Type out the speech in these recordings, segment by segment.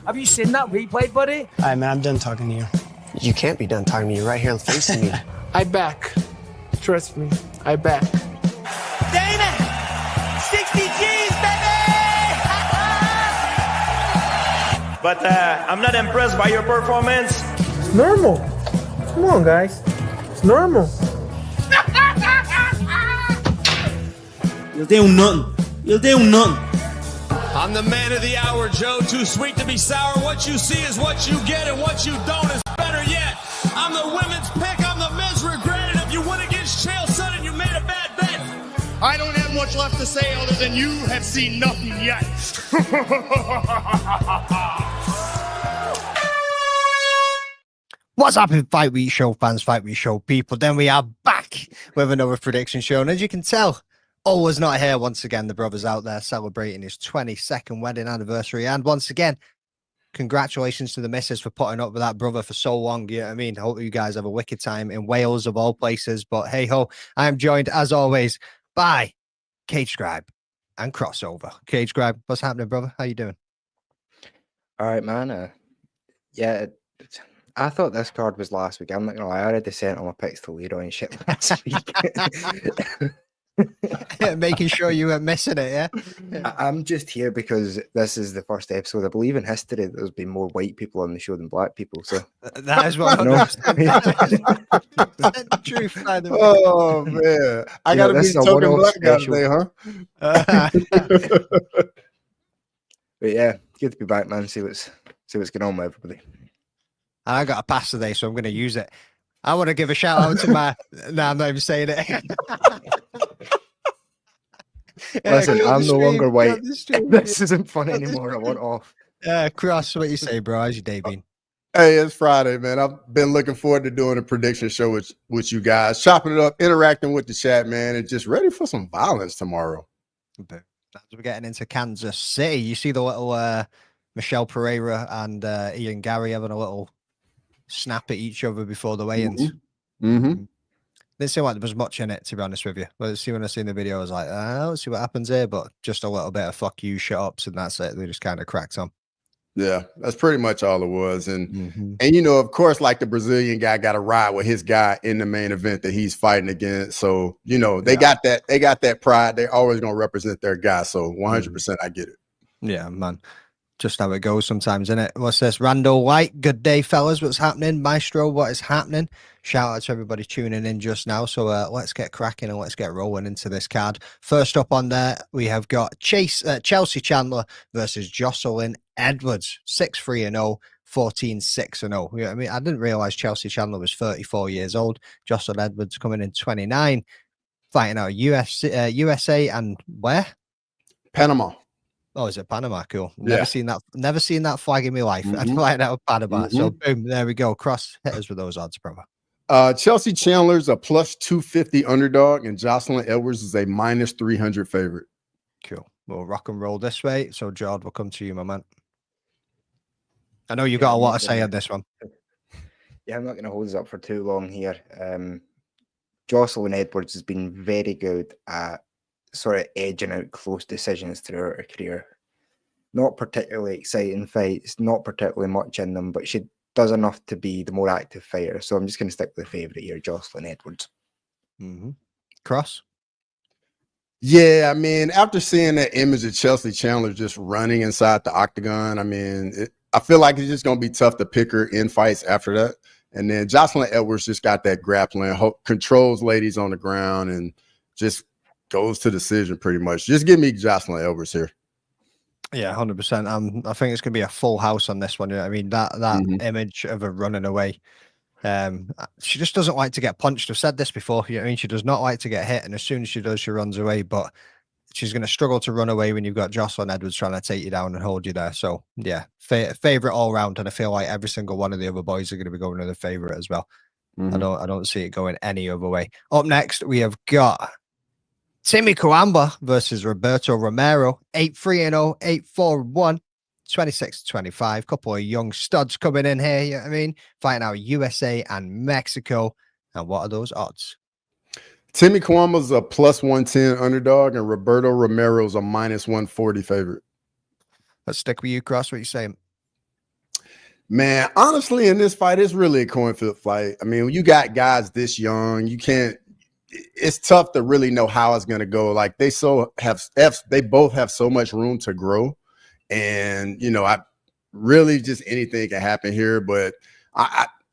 Have you seen that replay, buddy? All right, man, I'm done talking to you. You can't be done talking to me right here facing me. I back. Trust me, I back. Damon! 60 G's, baby! But I'm not impressed by your performance. It's normal. Come on, guys. It's normal. You'll do nothing. You'll do nothing. I'm the man of the hour, Joe. Too sweet to be sour. What you see is what you get, and what you don't is better yet. I'm the women's pick. I'm the men's regret. And if you win against Chael Sonnen, you made a bad bet. I don't have much left to say other than you have seen nothing yet. What's happening, Fight Week Show fans, Fight Week Show people? Then we are back with another prediction show. And as you can tell, Always not here once again. The brother's out there celebrating his 22nd wedding anniversary. And once again, congratulations to the missus for putting up with that brother for so long. You know what I mean? I hope you guys have a wicked time in Wales of all places. But hey ho, I am joined as always by Cage Scribe and Crossover. Cage Scribe, what's happening, brother? How you doing? All right, man. Yeah, I thought this card was last week. I'm not gonna lie, I already sent all my picks to Leroy and shit last week. Making sure you weren't missing it, yeah? I'm just here because this is the first episode. I believe in history there's been more white people on the show than black people. So that is what the truth. Oh man, I gotta be the token black guy today, huh? But yeah, good to be back, man. See what's going on with everybody. I got a pass today, so I'm going to use it. I want to give a shout out to my. No, I'm not even saying it. Listen, I'm no longer white. This isn't fun anymore. I want off. Cross, what you say, bro? How's your day been? Hey, it's Friday, man. I've been looking forward to doing a prediction show with you guys, chopping it up, interacting with the chat, man, and just ready for some violence tomorrow. As we're getting into Kansas City, you see the little Michelle Pereira and Ian Gary having a little snap at each other before the weigh-ins. Mm-hmm. Didn't seem like there was much in it, to be honest with you. But see, when I seen the video, I was like, let's see what happens here. But just a little bit of fuck you, shut ups, and that's it. They just kind of cracked on. Yeah, that's pretty much all it was. And and you know, of course, like the Brazilian guy got to ride with his guy in the main event that he's fighting against. So, you know, they got that pride. They're always gonna represent their guy. So 100% I get it. Yeah, man. Just how it goes sometimes, isn't it? What's this? Randall White. Good day, fellas. What's happening? Maestro, what is happening? Shout out to everybody tuning in just now. So let's get cracking and let's get rolling into this card. First up on there, we have got Chelsea Chandler versus Jocelyn Edwards. 6-3-0, 14-6-0. You know what I mean? I didn't realize Chelsea Chandler was 34 years old. Jocelyn Edwards coming in 29. Fighting out USA and where? Panama. Oh, is it Panama? Cool. Never seen that flag in my life. I'd find out Panama. So boom, there we go. Cross, hit us with those odds, brother. Chelsea Chandler's a plus 250 underdog, and Jocelyn Edwards is a minus 300 favorite. Cool. We'll rock and roll this way. So, Jord, we'll come to you, my man. I know you've got a lot to say on this one. Yeah, I'm not going to hold this up for too long here. Jocelyn Edwards has been very good at sort of edging out close decisions throughout her career. Not particularly exciting fights, not particularly much in them, but she does enough to be the more active fighter. So I'm just going to stick with the favourite here, Jocelyn Edwards. Cross? Yeah, I mean, after seeing that image of Chelsea Chandler just running inside the octagon, I mean, I feel like it's just going to be tough to pick her in fights after that. And then Jocelyn Edwards just got that grappling, controls ladies on the ground, and just goes to decision pretty much. Just give me Jocelyn Edwards here. Yeah, 100%. I think it's going to be a full house on this one. You know what I mean? That image of her running away. She just doesn't like to get punched. I've said this before. You know what I mean? She does not like to get hit, and as soon as she does, she runs away. But she's going to struggle to run away when you've got Jocelyn Edwards trying to take you down and hold you there. So yeah, favorite all round, and I feel like every single one of the other boys are going to be going to the favorite as well. I don't see it going any other way. Up next, we have got Timmy Coamba versus Roberto Romero. 8-3-0, 8-4-1. 26-25. Couple of young studs coming in here. You know what I mean? Fighting out USA and Mexico. And what are those odds? Timmy Coamba's a plus 110 underdog, and Roberto Romero's a minus 140 favorite. Let's stick with you, Cross. What are you saying? Man, honestly, in this fight, it's really a coin flip fight. I mean, when you got guys this young, you can't. It's tough to really know how it's going to go. Like they both have so much room to grow, and I really just anything can happen here. But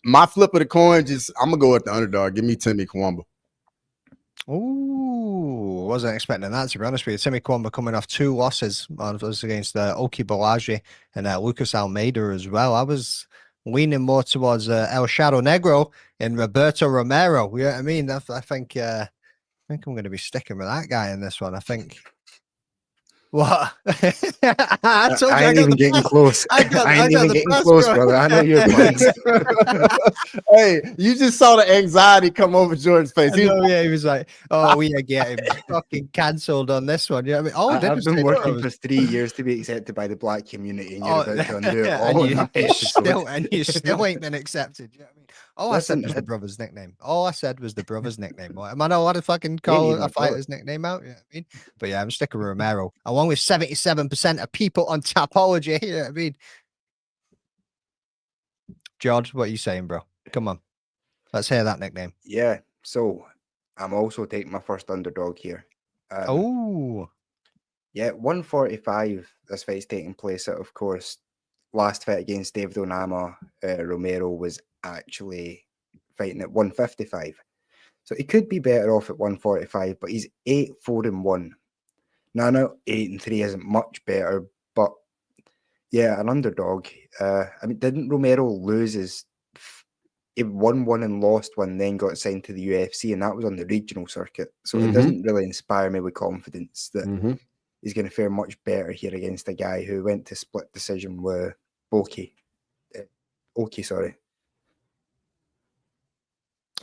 my flip of the coin, I'm gonna go with the underdog. Give me Timmy Kwamba. Ooh, wasn't expecting that, to be honest with you. Timmy Kwamba coming off 2 losses against Oki Balaji and Lucas Almeida as well. I was leaning more towards El Shadow Negro and Roberto Romero. You know what I mean? I think I'm going to be sticking with that guy in this one. I think. What? I ain't even getting close. I ain't even getting close, brother. I know your plans. Hey, you just saw the anxiety come over Jordan's face. He was like, "Oh, we are getting fucking cancelled on this one." You know what I mean? I've been working for 3 years to be accepted by the black community, and you're about to undo it all. And you still ain't been accepted. You know what I mean? I said was the brother's nickname. All I said was the brother's nickname. Am I not allowed to fucking call a fighter's nickname out? You know what I mean? But yeah, I'm sticking with Romero, along with 77% of people on Tapology. You know what I mean? George, what are you saying, bro? Come on. Let's hear that nickname. Yeah, so I'm also taking my first underdog here. Yeah, 145. This fight's taking place at, of course, last fight against David Onama. Romero was actually fighting at 155. So he could be better off at 145, but he's 8-4-1. Now, I know 8-3 isn't much better, but yeah, an underdog. I mean, didn't Romero lose he won one and lost one, then got signed to the UFC, and that was on the regional circuit. So it doesn't really inspire me with confidence that he's going to fare much better here against a guy who went to split decision with Oki. Sorry.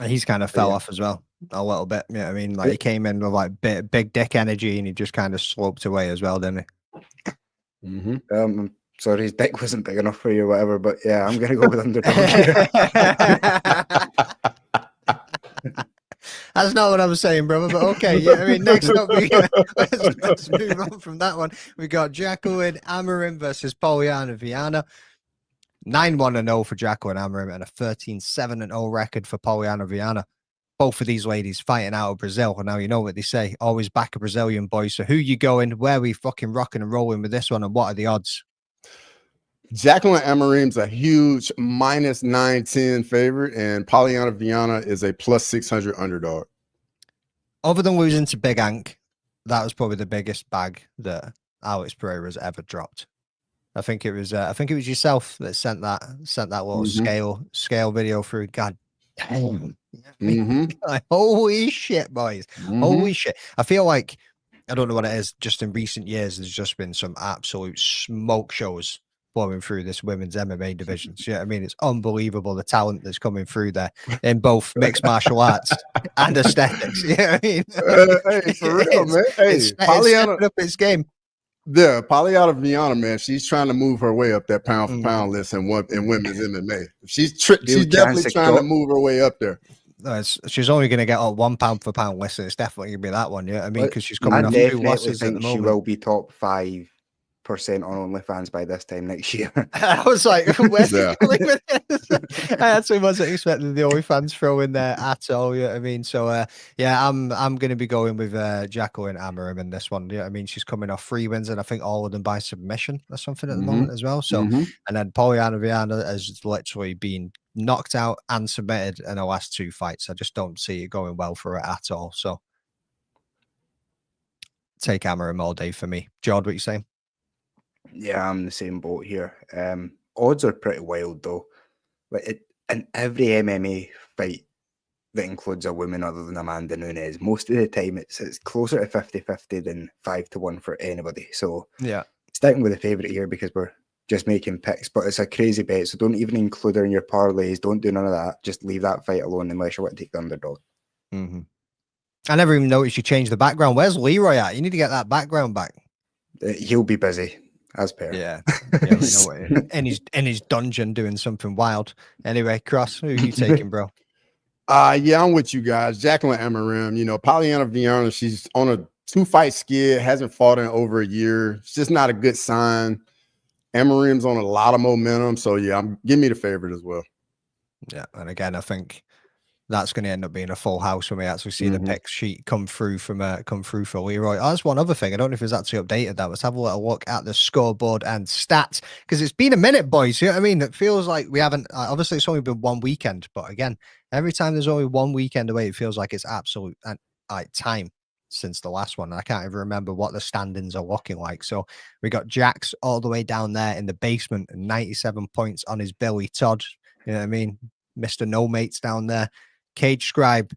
He's kind of fell off as well a little bit. Yeah, I mean, like he came in with like big dick energy, and he just kind of sloped away as well, didn't he? Sorry, his dick wasn't big enough for you or whatever, but yeah, I'm gonna go with underdog. That's not what I was saying, brother, but okay. Yeah, I mean, next up, let's move on from that one. We got Jacqueline Amarim versus Poliana Viana. 9-1-0 for Jacqueline Amarim and a 13-7-0 record for Poliana Viana. Both of these ladies fighting out of Brazil. And now you know what they say, always back a Brazilian boy. So who you going? Where are we fucking rocking and rolling with this one? And what are the odds? Jacqueline Amarim's a huge minus 910 favorite, and Poliana Viana is a plus 600 underdog. Other than losing to Big Ank, that was probably the biggest bag that Alex Pereira's ever dropped. I think it was yourself that sent that little scale video through. God damn. Like, holy shit, boys. Holy shit. I feel like, I don't know what it is, just in recent years, there's just been some absolute smoke shows flowing through this women's MMA division. So, yeah, I mean, it's unbelievable the talent that's coming through there in both mixed martial arts and aesthetics. You know what I mean? Hey, for real, man. Hey, Poliana up its game. Yeah, Poliana Viana, man, she's trying to move her way up that pound for pound list in women's MMA. She's definitely trying to move her way up there. She's only going to get on 1 pound for pound list. It's definitely going to be that one. Yeah, I mean, because she's coming off 2 losses at the moment. She will be top 5% on OnlyFans by this time next year. I was like, where's he going with this? I actually wasn't expecting the OnlyFans throw in there at all. Yeah, I mean, so yeah, I'm going to be going with Jacqueline Amarim in this one. Yeah, I mean, she's coming off 3 wins, and I think all of them by submission or something at the moment as well. So, and then Poliana Viana has literally been knocked out and submitted in the last 2 fights. I just don't see it going well for her at all. So, take Amarim all day for me. Jord, what you saying? Yeah, I'm the same boat here. Odds are pretty wild though. Like in every MMA fight that includes a woman other than Amanda Nunes, most of the time it's closer to 50-50 than 5-1 for anybody. So yeah, sticking with the favourite here because we're just making picks, but it's a crazy bet. So don't even include her in your parlays. Don't do none of that. Just leave that fight alone unless you want to take the underdog. I never even noticed you changed the background. Where's Leroy at? You need to get that background back. He'll be busy. As per. Yeah, we know what in his dungeon doing something wild. Anyway, Cross, who are you taking, bro? Yeah, I'm with you guys. Jacqueline Amarim, Poliana Viana, she's on a 2-fight skid, hasn't fought in over a year. It's just not a good sign. Amarim's on a lot of momentum. So yeah, give me the favorite as well. Yeah, and again, I think that's going to end up being a full house when we actually see the pick sheet come through for Leroy. Oh, that's one other thing. I don't know if it's actually updated that. Let's have a little look at the scoreboard and stats, because it's been a minute, boys. You know what I mean? It feels like we haven't. Obviously, it's only been one weekend, but again, every time there's only one weekend away, it feels like it's absolute time since the last one. I can't even remember what the standings are looking like. So we got Jax all the way down there in the basement, 97 points on his Billy Todd. You know what I mean? Mr. No Mates down there. Cage Scribe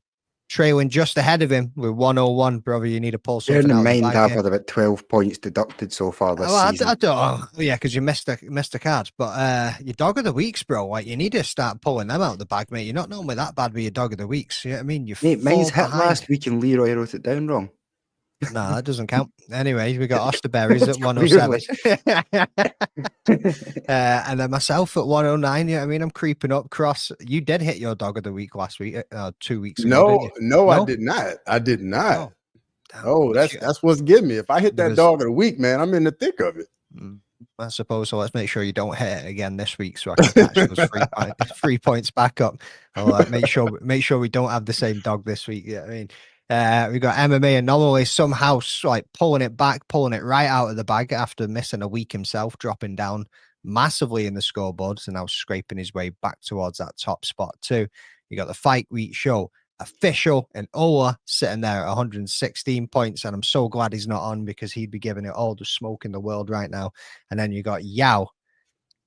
trailing just ahead of him with 101. Brother, you need to pull something out. Bearing in mind, I've had about 12 points deducted so far this season. I don't. Yeah, because you missed a card. But your dog of the weeks, bro. Like, you need to start pulling them out of the bag, mate. You're not normally that bad with your dog of the weeks. You know what I mean? Mate, mine's hit last week and Leroy wrote it down wrong. Nah, that doesn't count. Anyway, we got Osterberries at 107. And then myself at 109. Yeah, I mean, I'm creeping up. Cross, you did hit your dog of the week last week, 2 weeks ago. No, I did not. Oh, that's what's getting me. If I hit that dog of the week, man, I'm in the thick of it. I suppose so. Let's make sure you don't hit it again this week, so I can catch those 3 points back up. I'll make sure we don't have the same dog this week. Yeah, I mean. We got MMA Anomaly somehow like pulling it right out of the bag after missing a week himself, dropping down massively in the scoreboards and now scraping his way back towards that top spot too. You got the Fight Week Show official and Ola sitting there at 116 points, and I'm so glad he's not on because he'd be giving it all the smoke in the world right now. And then you got Yao,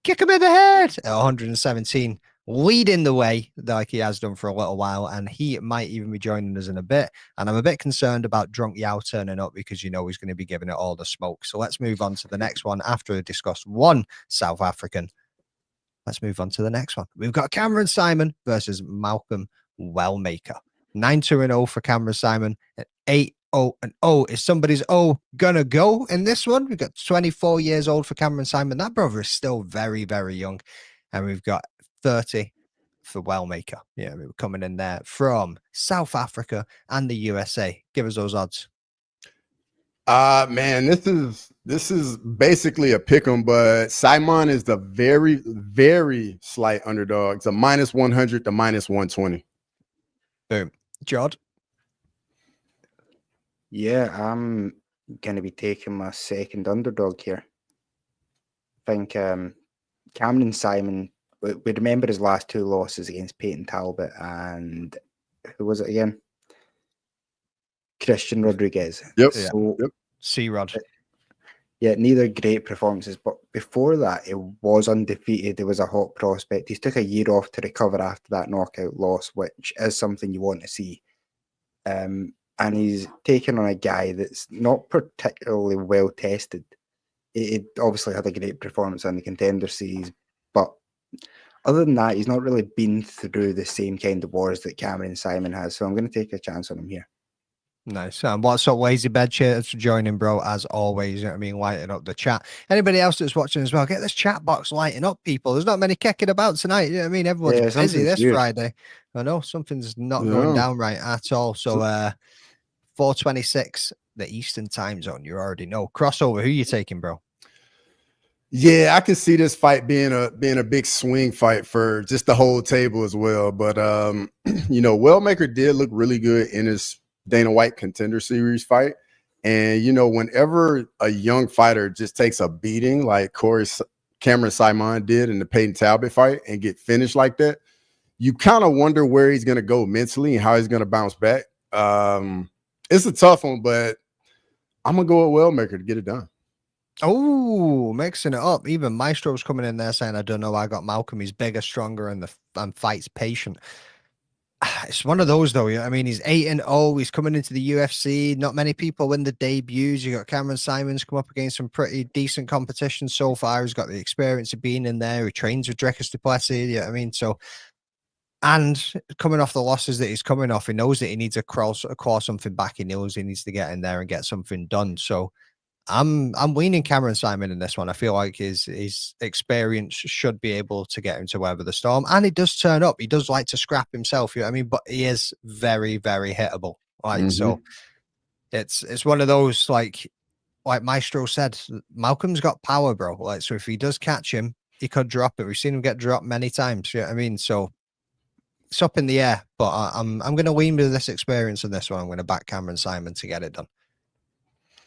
kick him in the head at 117. Leading the way like he has done for a little while, and he might even be joining us in a bit. And I'm a bit concerned about Drunk Yao turning up because he's going to be giving it all the smoke. So let's move on to the next one. After we discussed one South African, let's move on to the next one. We've got Cameron Simon versus Malcolm Wellmaker. 9-2-0 for Cameron Simon at 8-0-0. Is somebody's gonna go in this one? We've got 24 years old for Cameron Simon. That brother is still very, very young. And we've got 30 for Wellmaker. Yeah, we were coming in there from South Africa and the USA. Give us those odds. Man, this is basically a pick 'em, but Simon is the very, very slight underdog. It's a -100 to -120. Boom. Jod? Yeah, I'm gonna be taking my second underdog here. I think Cameron Simon, we remember his last two losses against Peyton Talbot and who was it again? Christian Rodriguez. Yep. So, yep. C-Rod. Yeah, neither great performances, but before that, it was undefeated. It was a hot prospect. He's took a year off to recover after that knockout loss, which is something you want to see. And he's taken on a guy that's not particularly well tested. It obviously had a great performance on the Contender Series, but other than that, he's not really been through the same kind of wars that Cameron Simon has. So I'm going to take a chance on him here. Nice. What's up, Lazy Bed? Cheers for joining, bro. As always, you know what I mean, lighting up the chat. Anybody else that's watching as well, get this chat box lighting up, people. There's not many kicking about tonight. You know what I mean? Everyone's busy this Friday. I know something's not going down right at all. So 4:26, the Eastern time zone. You already know. Crossover. Who you taking, bro? Yeah, I can see this fight being a big swing fight for just the whole table as well. But Wellmaker did look really good in his Dana White Contender Series fight. And whenever a young fighter just takes a beating like Cameron Simon did in the Peyton Talbot fight and get finished like that, you kind of wonder where he's going to go mentally and how he's going to bounce back. It's a tough one, but I'm going to go with Wellmaker to get it done. Oh, mixing it up. Even Maestro's coming in there saying, I don't know, I got Malcolm. He's bigger, stronger, and fights patient. It's one of those, though. I mean, he's 8-0. He's coming into the UFC. Not many people win the debuts. You got Cameron Simons come up against some pretty decent competition so far. He's got the experience of being in there. He trains with Dricus du Plessis. Yeah, I mean, so... And coming off the losses that he's coming off, he knows that he needs to claw something back. He knows he needs to get in there and get something done. So I'm leaning Cameron Simon in this one. I feel like his experience should be able to get him to weather the storm. And he does turn up. He does like to scrap himself, you know what I mean? But he is very, very hittable. So it's one of those, like like Maestro said, Malcolm's got power, bro. Like, so if he does catch him, he could drop it. We've seen him get dropped many times. You know what I mean? So it's up in the air, but I'm going to lean with this experience on this one. I'm going to back Cameron Simon to get it done.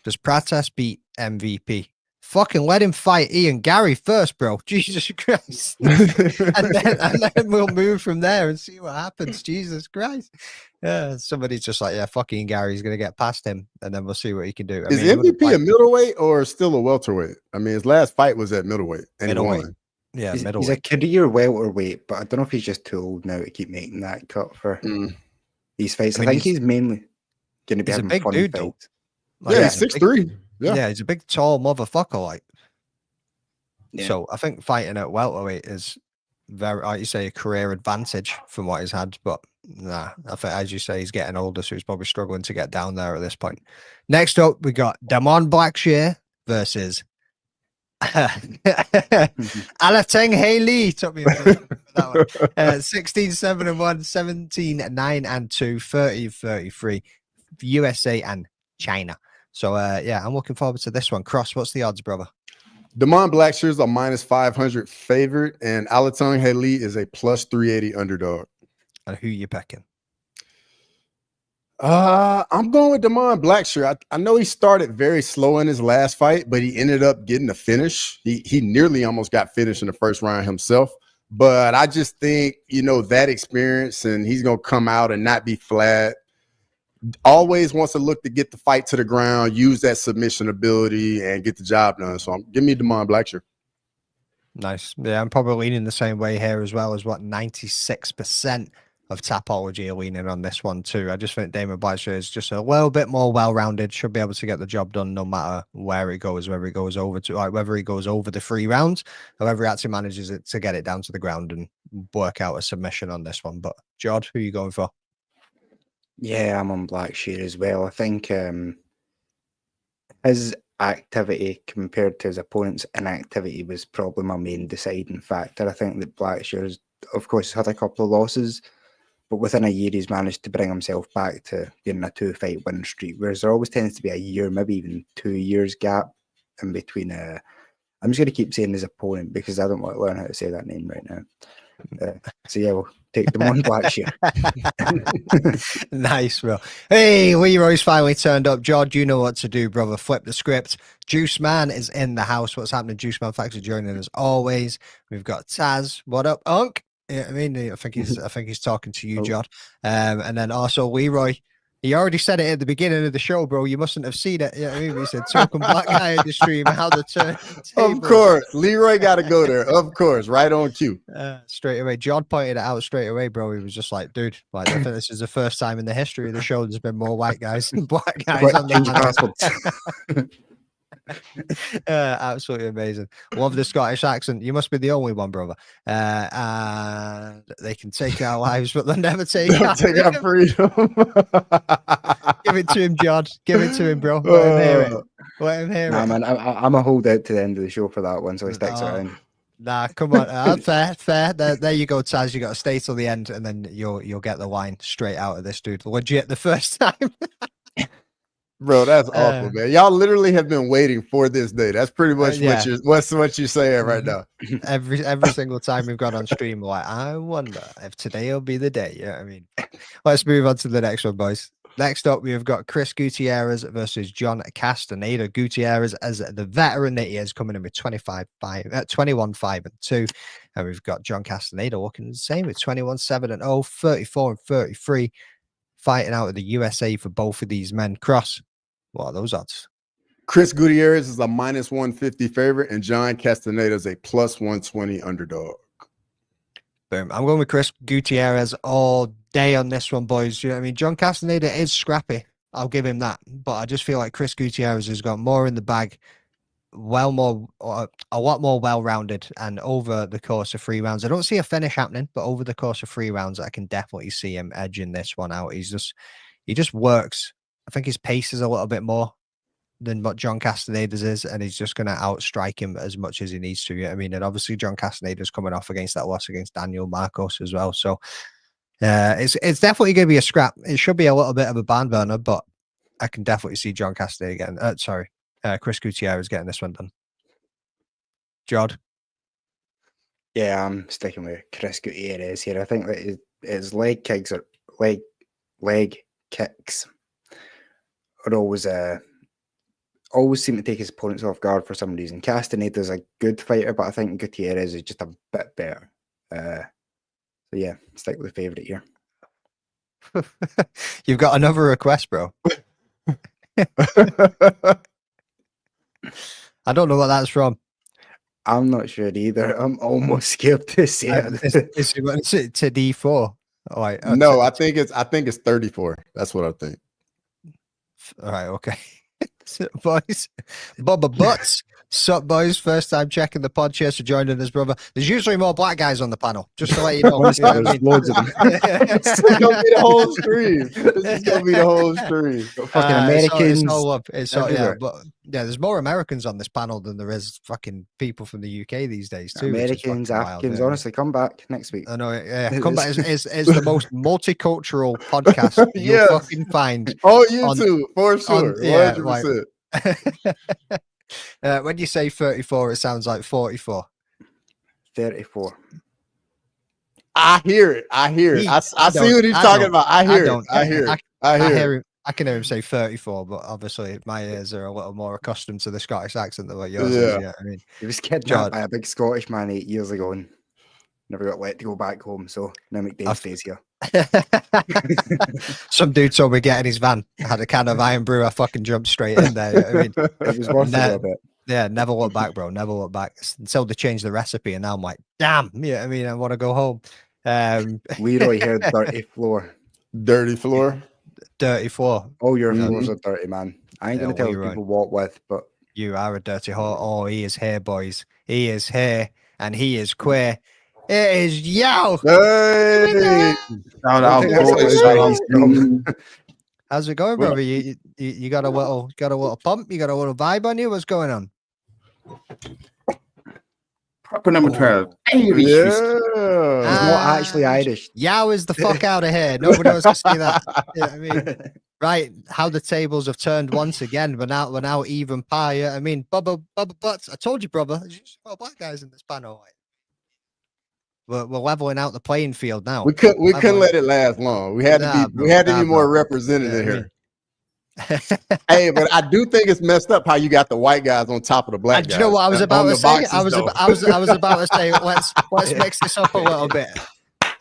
Does Prates beat MVP? Fucking let him fight Ian Gary first, bro. Jesus Christ. and then we'll move from there and see what happens. Jesus Christ. Yeah, somebody's just like, yeah, fuck Ian Gary's going to get past him, and then we'll see what he can do. Is MVP a middleweight or still a welterweight? I mean, his last fight was at middleweight. And Middleweight. He won. Yeah, He's middleweight. a career welterweight, but I don't know if he's just too old now to keep making that cut for these fights. I think he's mainly going to be having big fun dude, fights. Like, Yeah, he's 6'3". Yeah, he's a big, tall motherfucker. Like, Yeah. so I think fighting at welterweight is very, like you say, a career advantage from what he's had. But nah, I think, as you say, he's getting older, so he's probably struggling to get down there at this point. Next up, we got Damon Blackshear versus Alateng Haley. Took me a minute for that one. 16-7-1, 17-9-2, 30-33, USA and China. So yeah, I'm looking forward to this one. Cross, what's the odds, brother? Damon Blackshear's a -500 favorite, and Alateng Haley is a +380 underdog. And who you picking? I'm going with Damon Blackshear. I know he started very slow in his last fight, but he ended up getting a finish. He nearly almost got finished in the first round himself. But I just think, you know, that experience, and he's going to come out and not be flat. Always wants to look to get the fight to the ground, use that submission ability, and get the job done. So give me Damon Blackshear. Nice. Yeah, I'm probably leaning the same way here as well, as what 96% of Tapology are leaning on this one too. I just think Damon Blackshear is just a little bit more well-rounded, should be able to get the job done no matter where it goes, whether he goes over to, like, whether he goes over the 3 rounds, or whether he actually manages it to get it down to the ground and work out a submission on this one. But George, who are you going for? Yeah, I'm on Blackshear as well. I think his activity compared to his opponent's inactivity was probably my main deciding factor. I think that Blackshear's, of course, had a couple of losses, but within a year he's managed to bring himself back to being a 2-fight win streak, whereas there always tends to be a year, maybe even 2 years gap in between. I'm just going to keep saying his opponent because I don't want to learn how to say that name right now. So yeah, we'll take them on Blackshear. Nice, bro. Hey, Leroy's finally turned up. George, you know what to do, brother. Flip the script. Juice Man is in the house. What's happening? Juice Man Factor joining as always. We've got Taz. What up, Unk? Yeah, I mean, I think he's talking to you, George. And then also Leroy. He already said it at the beginning of the show, bro. You mustn't have seen it. Yeah, you know, he said token black guy in the stream. How the turn. Of course, Leroy got to go there. Of course, right on cue. Straight away, John pointed it out straight away, bro. He was just like, dude, like, I think this is the first time in the history of the show there's been more white guys than black guys. On the absolutely amazing. Love the Scottish accent. You must be the only one, brother. And they can take our lives, but they'll never take our freedom. Give it to him, John. Give it to him, bro. Let him hear it. Let him hear it. Man, I'm a holdout to the end of the show for that one, so he sticks around. Nah, come on. Fair. There you go, Taz. You got to stay till the end, and then you'll get the line straight out of this dude. Legit, the first time. Bro, that's awful, man. Y'all literally have been waiting for this day. That's pretty much what you're saying right now. Every single time we've gone on stream, we're like, I wonder if today will be the day. Yeah, I mean, let's move on to the next one, boys. Next up, we've got Chris Gutierrez versus John Castaneda. Gutierrez, as the veteran that he is, coming in with 21-5-2, and we've got John Castaneda looking the same with 21-7-0, 34-33, fighting out of the USA for both of these men. Cross. What are those odds? Chris Gutierrez is a -150 favorite, and John Castaneda is a +120 underdog. Boom. I'm going with Chris Gutierrez all day on this one, boys. You know what I mean? John Castaneda is scrappy. I'll give him that. But I just feel like Chris Gutierrez has got more in the bag, a lot more well-rounded, and over the course of 3 rounds. I don't see a finish happening, but over the course of 3 rounds, I can definitely see him edging this one out. He just works. I think his pace is a little bit more than what John Castaneda's is, and he's just going to outstrike him as much as he needs to. You know what I mean? And obviously John Castaneda's coming off against that loss against Daniel Marcos as well. So it's definitely going to be a scrap. It should be a little bit of a barn burner, but I can definitely see John Castaneda getting, Chris Gutierrez getting this one done. Jod? Yeah, I'm sticking with Chris Gutierrez here. I think that his leg kicks are leg kicks are always seem to take his opponents off guard for some reason. Castaneda's a good fighter, but I think Gutierrez is just a bit better. So yeah, stick with the favourite here. You've got another request, bro. I don't know what that's from. I'm not sure either. I'm almost scared to say it. Is it to D4? Oh, right. No, I think it's 34. That's what I think. All right, okay. Boys, Bubba Butts. Sup, boys? First time checking the pod. Cheers for joining us, brother. There's usually more black guys on the panel, just to let you know. Honestly, there's loads of them. This is gonna be the whole stream. This is gonna be the whole stream. Fucking Americans. It's all up. It's all, yeah, everywhere. but yeah, there's more Americans on this panel than there is fucking people from the UK these days too. which is Americans, fucking wild, Africans, yeah. honestly, come back next week. I know. Yeah, Comeback is the most multicultural podcast you'll Yes. fucking find. Oh, you On- too, for sure. yeah, 100%. When you say 34, it sounds like 44. 34. I hear it. I hear it. I see what he's talking about. I hear it. I hear it. I hear it. I can hear him say 34, but obviously my ears are a little more accustomed to the Scottish accent than what yours Yeah. is. Yeah, I mean, He was kidnapped Jod. by a big Scottish man 8 years ago and never got let to go back home. So now McDade stays here. some dude told me getting his van, had a can of Iron Brew, I fucking jumped straight in there. I mean, It was worth Nah. it a bit. yeah, never look back, bro. Never look back until they change the recipe, and now I'm like, damn. Yeah, I mean, I want to go home. Leroy here, dirty floor. Dirty floor. Dirty floor. All your Mhm. floors are dirty, man. I ain't Yeah, gonna tell Leroy. people what with, but You are a dirty whore. Oh, he is here, boys. He is here, and he is queer. It is Yao. Hey. I don't think that's where he's from. How's it going, brother? You got a little pump? You got a little vibe on you? What's going on? Proper number 12. Irish whiskey. Yeah. He's not actually Irish. Yao is the fuck out of here. Nobody else can see that. Yeah, I mean, right? How the tables have turned once again. We're now even par. Yeah, I mean, Bubba Butts. I told you, brother. There's just a lot of black guys in this panel. We're leveling out the playing field now. We couldn't Leveling. let it last long. We had to Nah, be bro. more Bro. representative Yeah, I here. Hey, but I do think it's messed up how you got the white guys on top of the black Do guys. you know what I was on about the to say? boxes, I was though. about to say let's mix this up a little bit.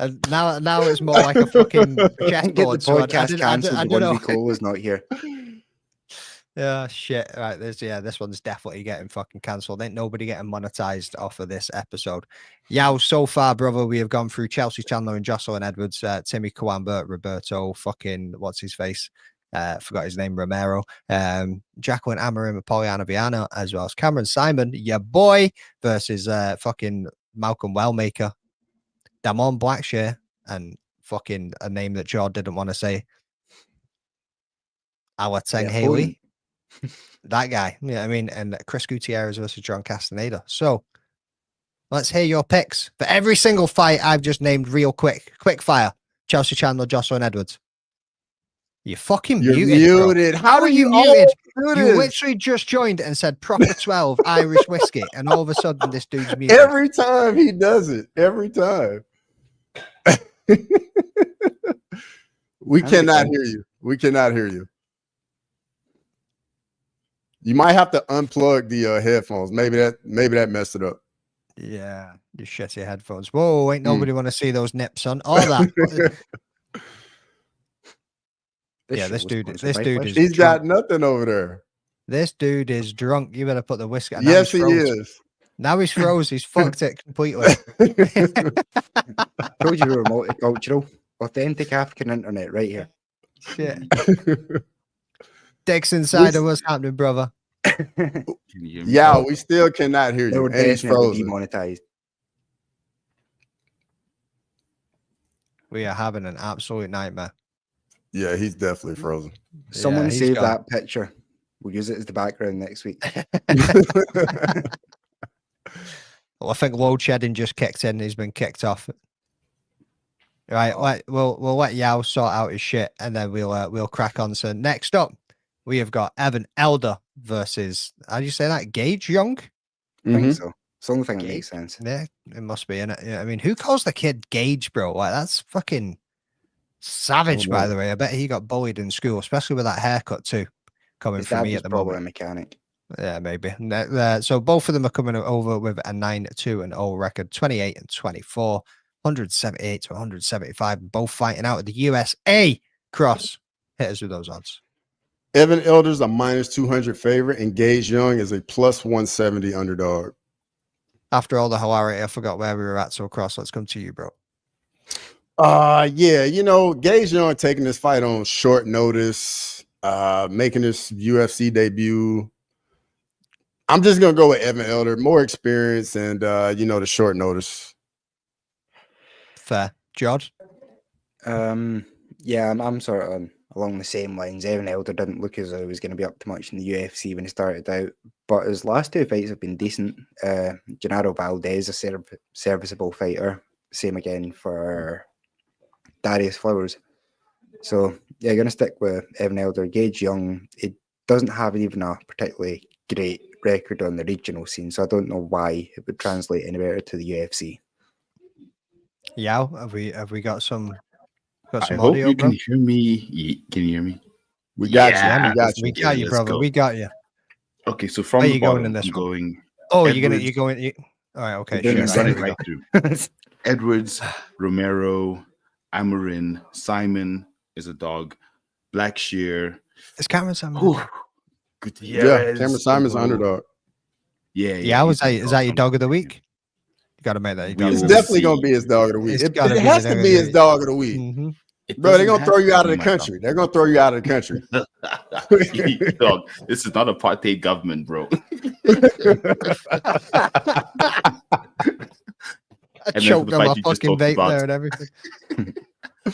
And now it's more like a fucking Can't get the chessboard. So I podcast cancelled don't when know. Nicola's not here. Yeah, shit. Right, this one's definitely getting fucking cancelled. Ain't nobody getting monetized off of this episode. Yao, so far, brother, we have gone through Chelsea Chandler and Jocelyn Edwards, Timmy Kawamba, Roberto, fucking what's his face? Forgot his name, Romero, Jacqueline Amarim and Pollyanna Viana, as well as Cameron Simon, your boy, versus fucking Malcolm Wellmaker, Damon Blackshear, and fucking a name that Jord didn't want to say, Alateng Haley. That guy. Yeah, I mean, and Chris Gutierrez versus John Castaneda. So let's hear your picks for every single fight I've just named real quick. Quick fire. Chelsea Chandler, Jocelyn Edwards. You're fucking You're muted. Bro. muted. How are do you you muted? always do You this? literally just joined and said proper 12 Irish whiskey, and all of a sudden this dude's muted. Every time he does it. Every time. We cannot hear you. We cannot hear you. You might have to unplug the headphones. Maybe that messed it up. Yeah, you shitty headphones. Whoa, ain't nobody want to see those nips on all that. Yeah, this dude is He's drunk. got nothing over there. This dude is drunk. You better put the whiskey. Now Yes, he's he froze. is. Now he's froze. He's fucked it completely. Told you we were multicultural. Authentic African internet right here. Shit. Dicks inside of what's happening, brother. Yeah, we still cannot hear They you. were And he's definitely frozen. demonetized. We are having an absolute nightmare. Yeah, he's definitely frozen. Someone he's save gone. that picture. We'll use it as the background next week. Well, I think load shedding just kicked in. He's been kicked off. Right, we'll let Yao sort out his shit, and then we'll crack on. So next up, we have got Evan Elder versus, how do you say that? Gage Young? I think Mhm. so. It's the only thing that Gage? makes sense. Yeah, it must be, innit? Yeah, I mean, who calls the kid Gage, bro? Like, that's fucking savage, by the way. I bet he got bullied in school, especially with that haircut, too, coming His from dad me was at the probably moment. a mechanic. Yeah, maybe. So both of them are coming over with a 9-2-0 record, 28-24, 178 to 175, both fighting out of the USA. Cross, hit us with those odds. Evan Elder's a -200 favorite, and Gage Young is a +170 underdog. After all the hilarity, I forgot where we were at. So Cross, let's come to you, bro. Yeah, Gage Young taking this fight on short notice, making this UFC debut. I'm just gonna go with Evan Elder, more experience and the short notice. Fair. George? Yeah, I'm sort of along the same lines. Evan Elder didn't look as though he was going to be up to much in the UFC when he started out, but his last two fights have been decent. Genaro Valdez, a serviceable fighter. Same again for Darius Flowers. So yeah, going to stick with Evan Elder. Gage Young, it doesn't have even a particularly great record on the regional scene, so I don't know why it would translate any better to the UFC. Yao, have we got some I hope audio, you bro? can hear me. Can you hear me? We got Yeah, you. We got We you. got you, let's brother. go. We got you. Okay, so from Where the you going bottom, in this I'm one? going Oh, Edwards. you're going. All right, okay. You're doing Sure, the run right, it here we right go. through. Edwards, Romero, Amarin, Simon is a dog, Blackshear. Is Cameron Simon? Whew, good. Yeah, Cameron Simon's an underdog. Yeah, Yeah, he's is that your dog of the week? You got to make that your dog We'll It's of the week. definitely gonna be his dog of the week. It's It gotta be has the to dog be of the his week. dog of the week. Mhm. It Bro, they're doesn't gonna throw have you to out be of the my country. They're gonna throw you out of the country. dog. This is not apartheid government, bro. I then for choked the on fight my you just fucking talked vape about- there and everything.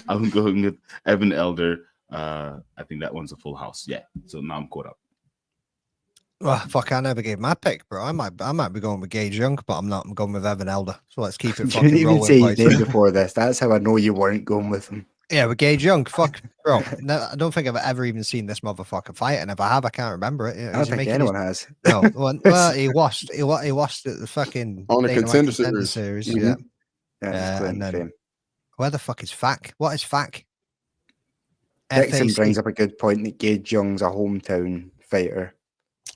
I'm going with Evan Elder. I think that one's a full house. Yeah. So now I'm caught up. Well, fuck, I never gave my pick, bro. I might be going with Gage Young, but I'm not. I'm going with Evan Elder. So let's keep it You fucking didn't even rolling. say boys. his name before this. That's how I know you weren't going with him. Yeah, with Gage Young. Fuck, bro. No, I don't think I've ever even seen this motherfucker fight, and if I have, I can't remember it. I don't think anyone has. No, well, he lost. He lost at the fucking On the Dana White Contender Contender Series. Series. Mhm. Yeah. Yeah, it's and then- fame. Where the fuck is FAC? What is FAC? Dixon FAC. brings up a good point that Gage Young's a hometown fighter.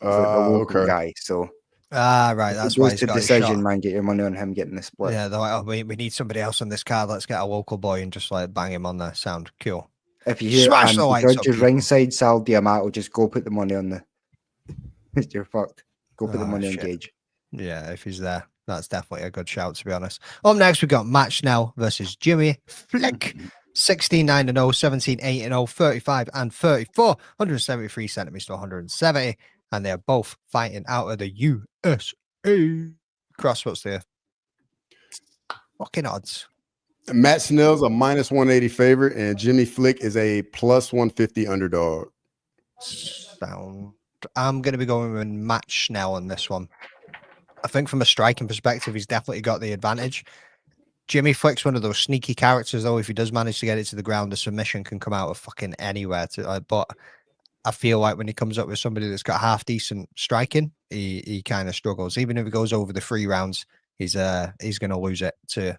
The local Okay. guy. So Right. if That's it why goes he's to got his decision, shot. man. Get your money on him getting the split. Yeah, they're like, oh, we need somebody else on this card. Let's get a local boy and just like bang him on there. Sound cool. If you hear Smash the Andy lights up, Judge's people. ringside, Sal Diamato, just go put the money on the. You're fucked. Go put the Oh, money shit. on Gage. Yeah, if he's there, that's definitely a good shout, to be honest. Up next, we got Matt Schnell versus Jimmy Flick. 16-9-0, 17-8-0, 35 and 34, 173 centimeters to 170. And they're both fighting out of the USA. Cross, what's the fucking odds? Matt Snell's a -180 favorite, and Jimmy Flick is a +150 underdog. Sound. I'm going to be going with Matt Schnell on this one. I think from a striking perspective, he's definitely got the advantage. Jimmy Flick's one of those sneaky characters, though. If he does manage to get it to the ground, the submission can come out of fucking anywhere. But I feel like when he comes up with somebody that's got half decent striking, he kind of struggles. Even if he goes over the 3 rounds, he's going to lose it to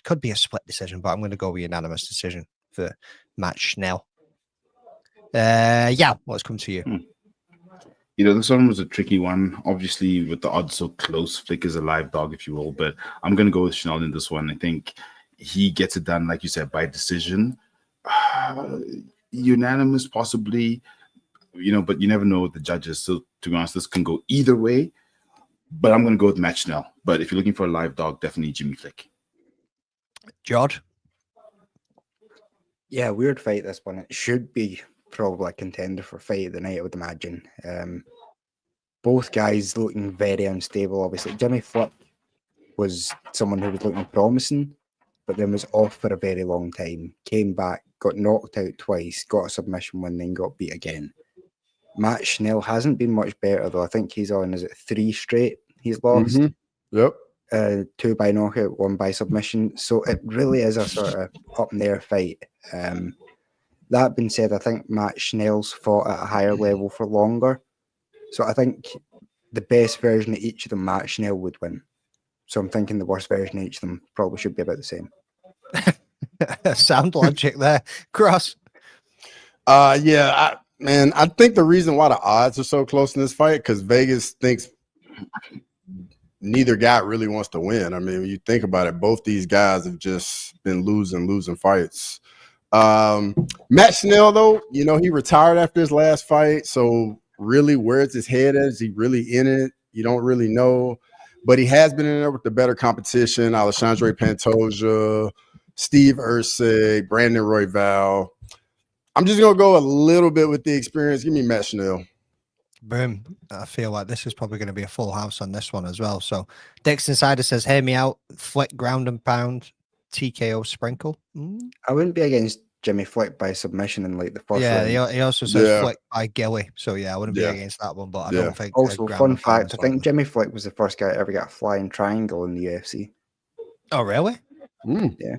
could be a split decision, but I'm going to go with unanimous decision for Matt Schnell. Yeah, let's come to you. This one was a tricky one. Obviously, with the odds so close, Flick is a live dog, if you will. But I'm going to go with Schnell in this one. I think he gets it done, like you said, by decision. Unanimous, possibly. But you never know with the judges. So, to be honest, this can go either way. But I'm going to go with Matt Schnell. But if you're looking for a live dog, definitely Jimmy Flick. George? Yeah, weird fight, this one. It should be probably a contender for fight of the night, I would imagine. Both guys looking very unstable, obviously. Jimmy Flick was someone who was looking promising, but then was off for a very long time. Came back, got knocked out twice, got a submission win, then got beat again. Matt Schnell hasn't been much better, though. I think he's on, 3 straight he's lost? Yep. 2 by knockout, 1 by submission. So it really is a sort of up in the air fight. That being said, I think Matt Schnell's fought at a higher level for longer. So I think the best version of each of them, Matt Schnell, would win. So I'm thinking the worst version of each of them probably should be about the same. Sound logic there. Cross. Yeah, I think the reason why the odds are so close in this fight because Vegas thinks neither guy really wants to win. I mean, when you think about it, both these guys have just been losing fights. Matt Schnell, though, you know, he retired after his last fight. So really, where's his head at? Is he really in it? You don't really know. But he has been in there with the better competition. Alexandre Pantoja, Steve Erceg, Brandon Royval. I'm just going to go a little bit with the experience. Give me Matt Schnell. Boom. I feel like this is probably going to be a full house on this one as well. So Dix Insider says, hear me out. Flick, ground and pound, TKO sprinkle. I wouldn't be against Jimmy Flick by submission in like the first round. He also says Flick by Gilly. So yeah, I wouldn't be against that one, but I don't think. Also, fun fact, I think Jimmy Flick was the first guy to ever get a flying triangle in the UFC. Oh, really? Yeah.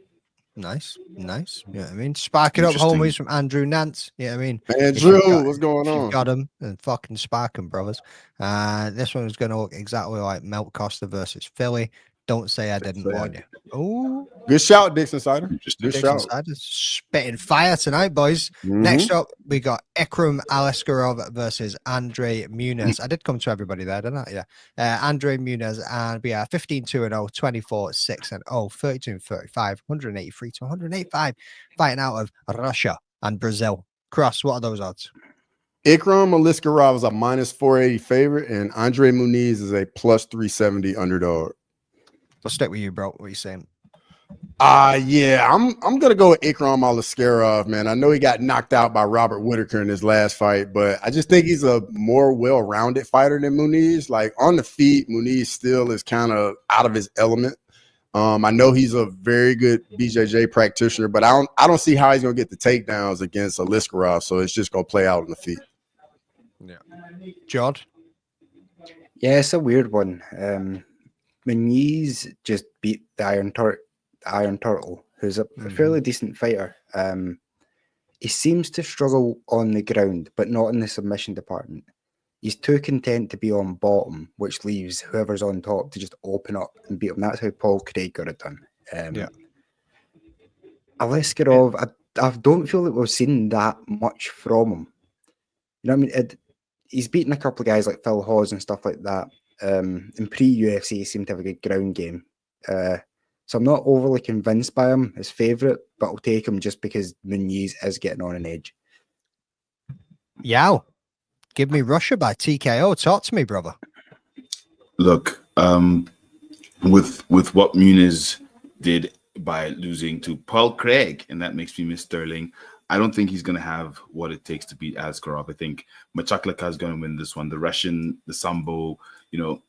Nice. Yeah, I mean, spark it up, homies, from Andrew Nance. Yeah, I mean, Andrew, what's going on? Got him and fucking spark him, brothers. This one is going to look exactly like Melt Costa versus Philly. Don't say I didn't warn you. Oh, good shout, Dix Insider. Good shout. Insider spitting fire tonight, boys. Next up, we got Ikram Aliskerov versus Andre Muniz. I did come to everybody there, didn't I? Yeah. Andre Muniz, and we are 15-2-0, 24-6-0, 32-35, 183 to 185, fighting out of Russia and Brazil. Cross, what are those odds? Ikram Aliskerov is a -480 favorite, and Andre Muniz is a +370 underdog. Let's stick with you, bro. What are you saying? Yeah, I'm gonna go with Ikram Aliskerov, man. I know he got knocked out by Robert Whitaker in his last fight, but I just think he's a more well-rounded fighter than Muniz. Like on the feet, Muniz still is kind of out of his element. I know he's a very good BJJ practitioner, but I don't see how he's gonna get the takedowns against Aliskerov. So it's just gonna play out on the feet. Yeah, Jod. Yeah, it's a weird one. Muniz just beat the Iron Turtle, who's a fairly decent fighter. He seems to struggle on the ground, but not in the submission department. He's too content to be on bottom, which leaves whoever's on top to just open up and beat him. That's how Paul Craig got it done. Aliskerov, I don't feel that we've seen that much from him. You know what I mean? He's beaten a couple of guys like Phil Hawes and stuff like that. In pre-UFC, he seemed to have a good ground game. So I'm not overly convinced by him as favourite, but I'll take him just because Muniz is getting on an edge. Yow. Give me Russia by TKO. Talk to me, brother. Look, with what Muniz did by losing to Paul Craig, and that makes me miss Sterling, I don't think he's going to have what it takes to beat Aliskerov. I think Machaklaka is going to win this one. The Russian, the Sambo, you know,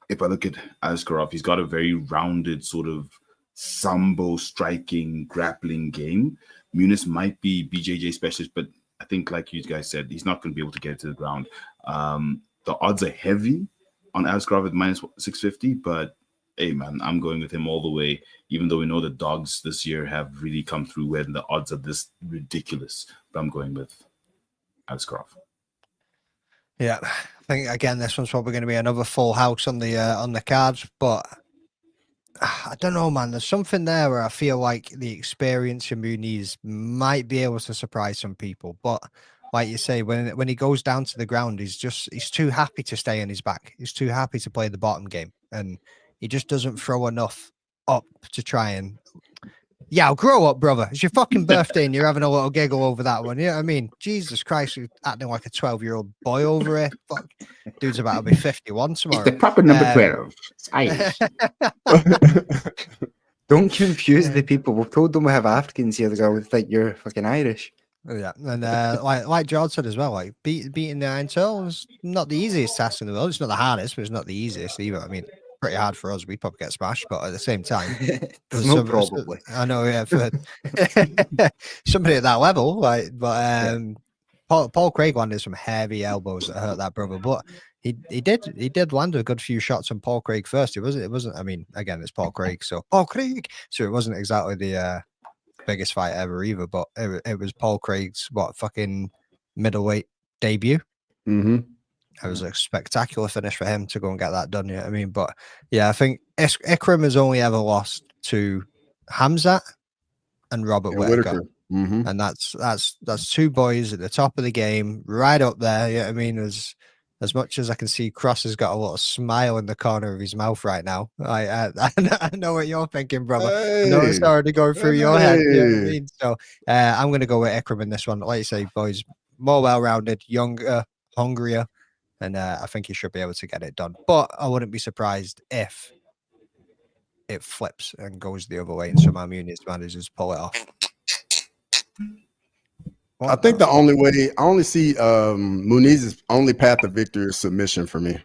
if I look at Aliskerov, he's got a very rounded sort of Sambo striking, grappling game. Muniz might be BJJ specialist, but I think like you guys said, he's not going to be able to get it to the ground. The odds are heavy on Aliskerov at -650, but hey, man, I'm going with him all the way, even though we know the dogs this year have really come through when the odds are this ridiculous. But I'm going with Aliskerov. Yeah, I think, again, this one's probably going to be another full house on the cards, but I don't know, man. There's something there where I feel like the experience of Muniz might be able to surprise some people, but like you say, when he goes down to the ground, he's too happy to stay on his back. He's too happy to play the bottom game, and he just doesn't throw enough up to try and... Yeah, grow up, brother. It's your fucking birthday and you're having a little giggle over that one. You know what I mean? Jesus Christ, you're acting like a 12-year-old boy over here. Fuck. Dude's about to be 51 tomorrow. It's the proper number 12. It's Irish. Don't confuse the people. We've told them we have Africans here. They go, think you're fucking Irish. Yeah, and like George said as well, like beating the Iron Turtle is not the easiest task in the world. It's not the hardest, but it's not the easiest either. I mean, pretty hard for us. We'd probably get smashed, but at the same time, probably. I know, yeah, for somebody at that level, like, but Paul Craig landed some heavy elbows that hurt that brother, but he did land a good few shots on Paul Craig first. It wasn't. I mean, again, it's Paul Craig, so it wasn't exactly the biggest fight ever either, but it was Paul Craig's fucking middleweight debut. Mm-hmm. It was a spectacular finish for him to go and get that done. Yeah, I mean, but yeah, I think Ikram has only ever lost to Hamzat and Robert Whittaker. Mm-hmm. And that's two boys at the top of the game, right up there. Yeah, I mean, as much as I can see, Cross has got a little smile in the corner of his mouth right now. I know what you're thinking, brother. I know it's already going through your head. You know what I mean? So I'm going to go with Ikram in this one. Like you say, boys, more well-rounded, younger, hungrier, and I think he should be able to get it done. But I wouldn't be surprised if it flips and goes the other way and somehow Muniz manages to pull it off. I think the only way I only see Muniz's only path to victory is submission for me.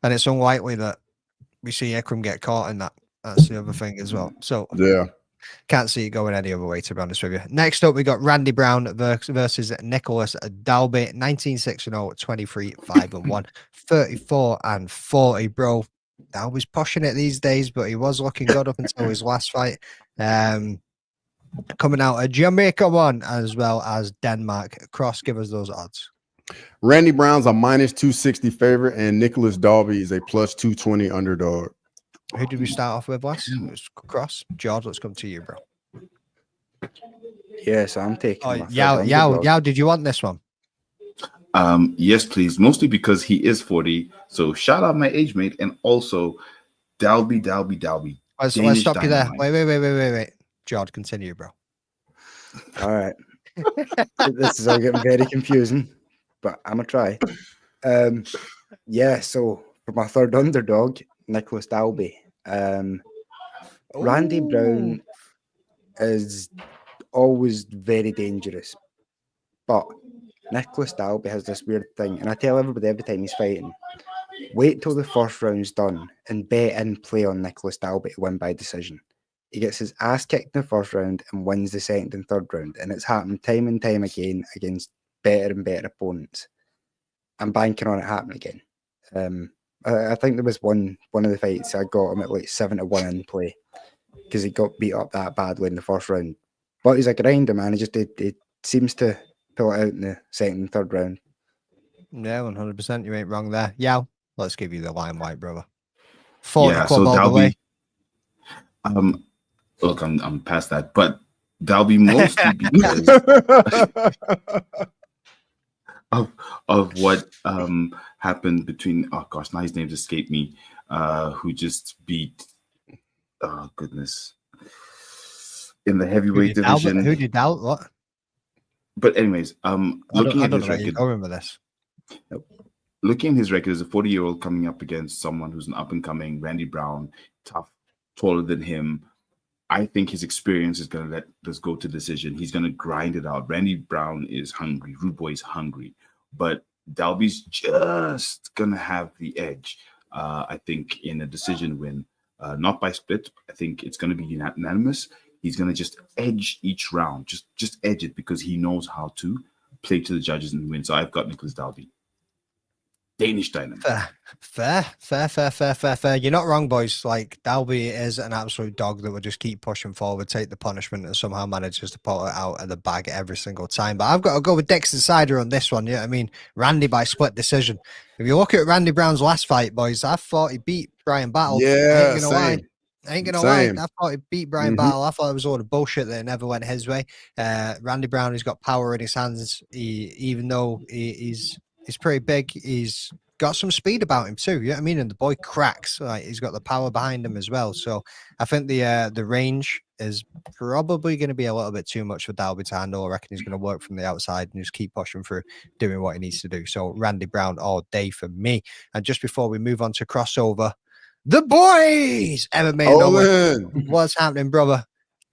And it's unlikely that we see Ikram get caught in that. That's the other thing as well. So yeah, can't see it going any other way, to be honest with you. Next up, we got Randy Brown versus Nicholas Dalby. 19-6-0, 23-5-1, 34-40. Bro, Dalby's pushing it these days, but he was looking good up until his last fight. Coming out a Jamaica one as well as Denmark. Cross, give us those odds. Randy Brown's a -260 favorite, and Nicholas Dalby is a +220 underdog. Who did we start off with last? It was Cross. George, let's come to you, bro. Yeah, so I'm taking. Yao, did you want this one? Yes, please. Mostly because he is 40. So shout out my age mate, and also Dalby. Let's stop you there. Wait. George, continue, bro. All right. This is all getting very confusing, but I'm gonna try. Yeah, so for my third underdog, Nicholas Dalby. Randy Brown is always very dangerous, but Nicholas Dalby has this weird thing, and I tell everybody every time he's fighting, wait till the first round's done and bet in play on Nicholas Dalby to win by decision. He gets his ass kicked in the first round and wins the second and third round. And it's happened time and time again against better and better opponents. I'm banking on it happening again. I think there was one of the fights I got him at like 7-1 in play because he got beat up that badly in the first round. But he's a grinder, man. He seems to pull it out in the second and third round. Yeah, 100%. You ain't wrong there. Yao, let's give you the limelight, brother. 40 yeah, club so all Dalby, the way. Look, I'm past that, but Dalby mostly because of what happened between, oh gosh, now his name's escaped me, who just beat, oh goodness, in the heavyweight division. Who did Dalby? What? But anyways, looking at his record, I remember this. Looking at his record as a 40-year-old coming up against someone who's an up-and-coming Randy Brown, tough, taller than him. I think his experience is going to let this go to decision. He's going to grind it out. Randy Brown is hungry. Rude Boy is hungry. But Dalby's just going to have the edge, I think, in a decision win. Not by split. I think it's going to be unanimous. He's going to just edge each round. Just edge it because he knows how to play to the judges and win. So I've got Nicholas Dalby. Danish Dynamo. Fair. You're not wrong, boys. Like, Dalby is an absolute dog that will just keep pushing forward, take the punishment, and somehow manages to pull it out of the bag every single time. But I've got to go with Dixon Cider on this one. Yeah, I mean, Randy by split decision. If you look at Randy Brown's last fight, boys, I thought he beat Brian Battle. Yeah, I ain't gonna lie. I thought he beat Brian Battle. I thought it was all the bullshit that never went his way. Randy Brown, he's got power in his hands. Even though he's pretty big, he's got some speed about him too. You know what I mean? And the boy cracks. Like, he's got the power behind him as well. So I think the range is probably going to be a little bit too much for Dalby to handle. I reckon he's going to work from the outside and just keep pushing through, doing what he needs to do. So Randy Brown all day for me. And just before we move on to crossover, the boys, MMA. What's happening, brother?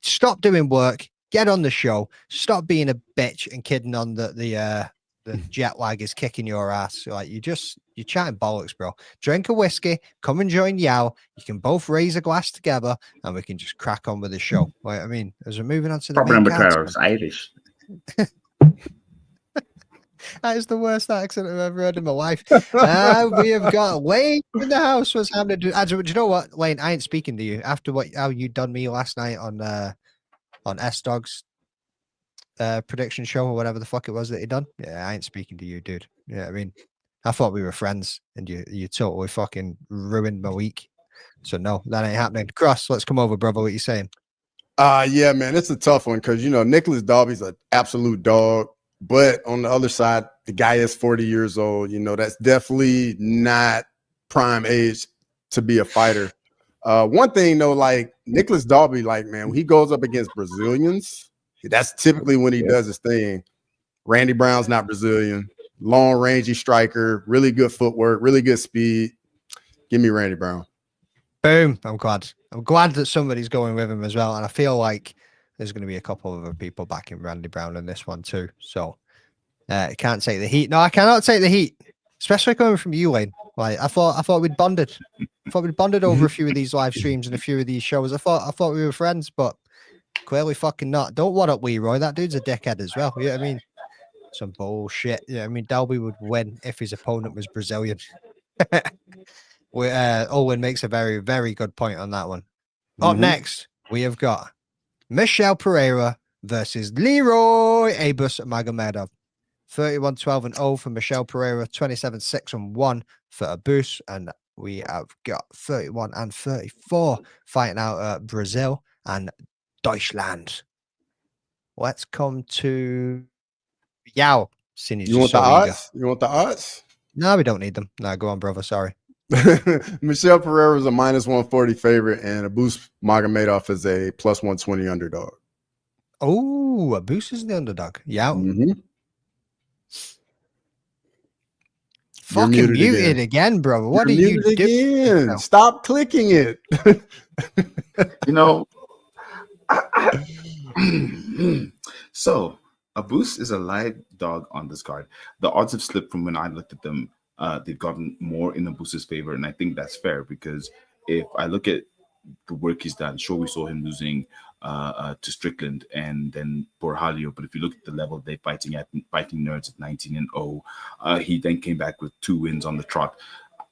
Stop doing work. Get on the show. Stop being a bitch and kidding on the jet lag is kicking your ass. Like, you're chatting bollocks, bro. Drink a whiskey, come and join Yao. You can both raise a glass together and we can just crack on with the show. Like, I mean, as we're moving on to the number 12, Irish. That is the worst accent I've ever heard in my life. We have got Lane in the house. What's happening? Do you know what, Lane? I ain't speaking to you after how you done me last night on S Dogs. prediction show or whatever the fuck it was that he done. Yeah, I ain't speaking to you, dude. Yeah, I mean, I thought we were friends, and you totally fucking ruined my week. So no, that ain't happening. Cross, let's come over, brother. What you saying? Yeah, man, it's a tough one because Nicholas Dalby's an absolute dog, but on the other side, the guy is 40 years old. That's definitely not prime age to be a fighter. One thing though, like Nicholas Dalby, like man, when he goes up against Brazilians, that's typically when he does his thing. Randy Brown's not Brazilian, long rangey striker, really good footwork, really good speed. Give me Randy Brown. Boom. I'm glad that somebody's going with him as well. And I feel like there's going to be a couple of other people backing Randy Brown in this one too. So can't take the heat. No, I cannot take the heat, especially coming from you, Lane. Like I thought we'd bonded. Over a few of these live streams and a few of these shows. I thought we were friends, but clearly fucking not. Don't what up Leroy. That dude's a dickhead as well. You know what I mean? Some bullshit. Yeah, I mean Dalby would win if his opponent was Brazilian. Owen makes a very, very good point on that one. Up next, we have got Michel Pereira versus Leroy Abus Magomedov. 31-12-0 for Michel Pereira, 27-6-1 for Abus, and we have got 31-34 fighting out Brazil and Deutschland. Let's come to Yao. You want the odds? You want the odds? No, we don't need them. No, go on, brother. Sorry. Michel Pereira is a -140 favorite, and Abus Magomedov is a +120 underdog. Oh, Abus is the underdog. Yeah. Fucking muted again, brother. What are you doing? Stop clicking it. So Abus is a live dog on this card. The odds have slipped from when I looked at them. They've gotten more in Abus's favor, and I think that's fair because if I look at the work he's done, sure, we saw him losing to Strickland and then Borjalio, but if you look at the level they're fighting Nerds at 19-0, he then came back with 2 wins on the trot.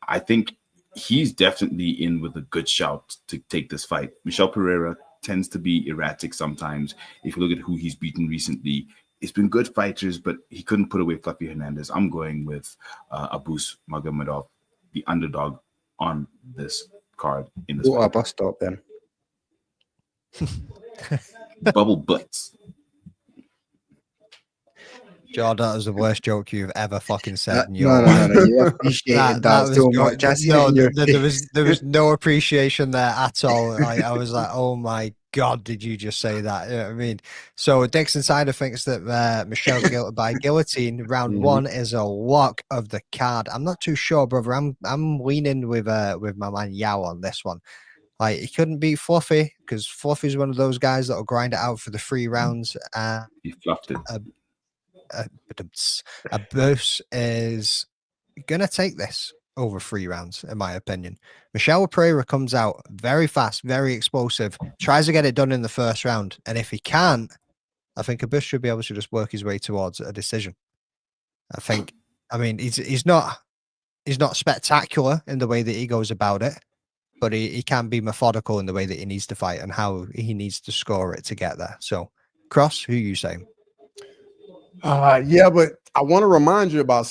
I think he's definitely in with a good shout to take this fight. Michel Pereira tends to be erratic sometimes. If you look at who he's beaten recently, it's been good fighters, but he couldn't put away Fluffy Hernandez. I'm going with Abus Magomedov, the underdog on this card. In this fight. Bus stop then. Bubble butts. Jordan, that was the worst joke you've ever fucking said. No. You appreciated that so much. There was no appreciation there at all. I was like, oh my God, did you just say that? You know what I mean? So Dix Insider thinks that Michelle guilty by guillotine round 1 is a lock of the card. I'm not too sure, brother. I'm leaning with my man Yao on this one. Like, he couldn't beat Fluffy because Fluffy's one of those guys that'll grind it out for the 3 rounds. He fluffed it. Abus is gonna take this over 3 rounds, in my opinion. Michel Pereira comes out very fast, very explosive, tries to get it done in the first round, and if he can't, I think Abus should be able to just work his way towards a decision. I mean, he's not spectacular in the way that he goes about it, but he can be methodical in the way that he needs to fight and how he needs to score it to get there. So, Cross, who are you saying? Yeah, but I want to remind you about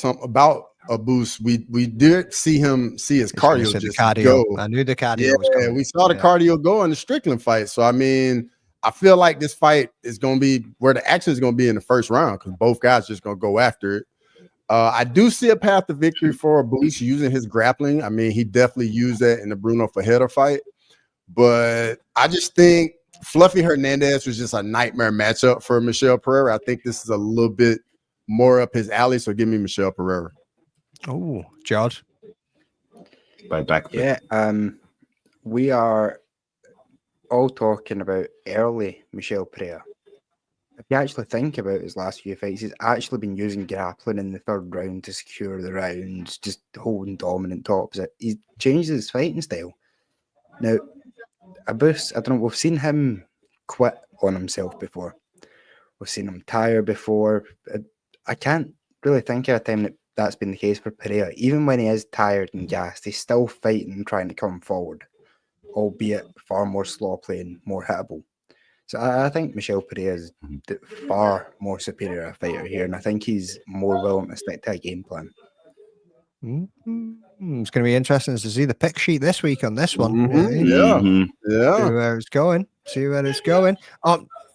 Abus. We did see his cardio just go. I knew the cardio was coming. We saw the cardio go in the Strickland fight. So I mean, I feel like this fight is going to be where the action is going to be in the first round because both guys just going to go after it. I do see a path to victory for Abus using his grappling. I mean, he definitely used that in the Bruno Ferreira fight, but I just think Fluffy Hernandez was just a nightmare matchup for Michel Pereira. I think this is a little bit more up his alley, so give me Michel Pereira. Oh, George. By back. Yeah, we are all talking about early Michel Pereira. If you actually think about his last few fights, he's actually been using grappling in the 3rd round to secure the rounds, just holding dominant tops. He's changed his fighting style. Now, Abus, I don't know, we've seen him quit on himself before. We've seen him tire before. I can't really think of a time that's been the case for Pereira. Even when he is tired and gassed, he's still fighting and trying to come forward, albeit far more slow playing, more hittable. So I think Michel Pereira is far more superior a fighter here, and I think he's more willing to stick to a game plan. It's going to be interesting to see the pick sheet this week on this one. Yeah. See where it's going.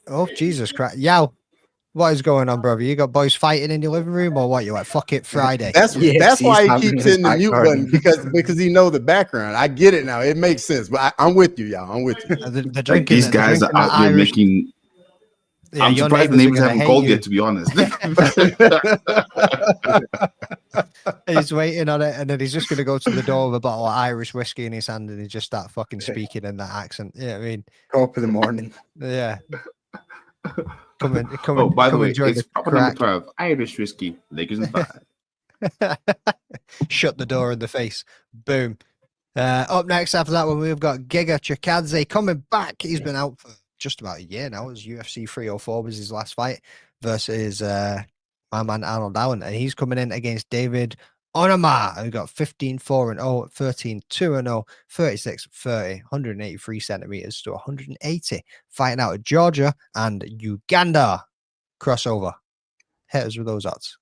Oh, Jesus Christ. Yow. What is going on, brother? You got boys fighting in your living room or what? You like, fuck it, Friday? That's why he keeps hitting the mute button because he know the background. I get it now. It makes sense. But I'm with you, y'all. I'm with you. These guys are out there making. Yeah, I'm surprised the neighbors haven't called yet, to be honest. He's waiting on it, and then he's just going to go to the door with a bottle of Irish whiskey in his hand, and he just start fucking speaking in that accent. Yeah, I mean, top of the morning. Yeah. Come in. Oh, by the way, it's proper number 12. Irish whiskey, Lakers and 5. Shut the door in the face. Boom. Up next after that one, we've got Giga Chikadze coming back. He's been out for just about a year now. It was UFC 304 was his last fight versus my man Arnold Allen, and he's coming in against David Onama, who got 15-4-0, 13-2-0, 36-30, 183 centimeters to 180, fighting out of Georgia and Uganda. Crossover. Hit us with those odds.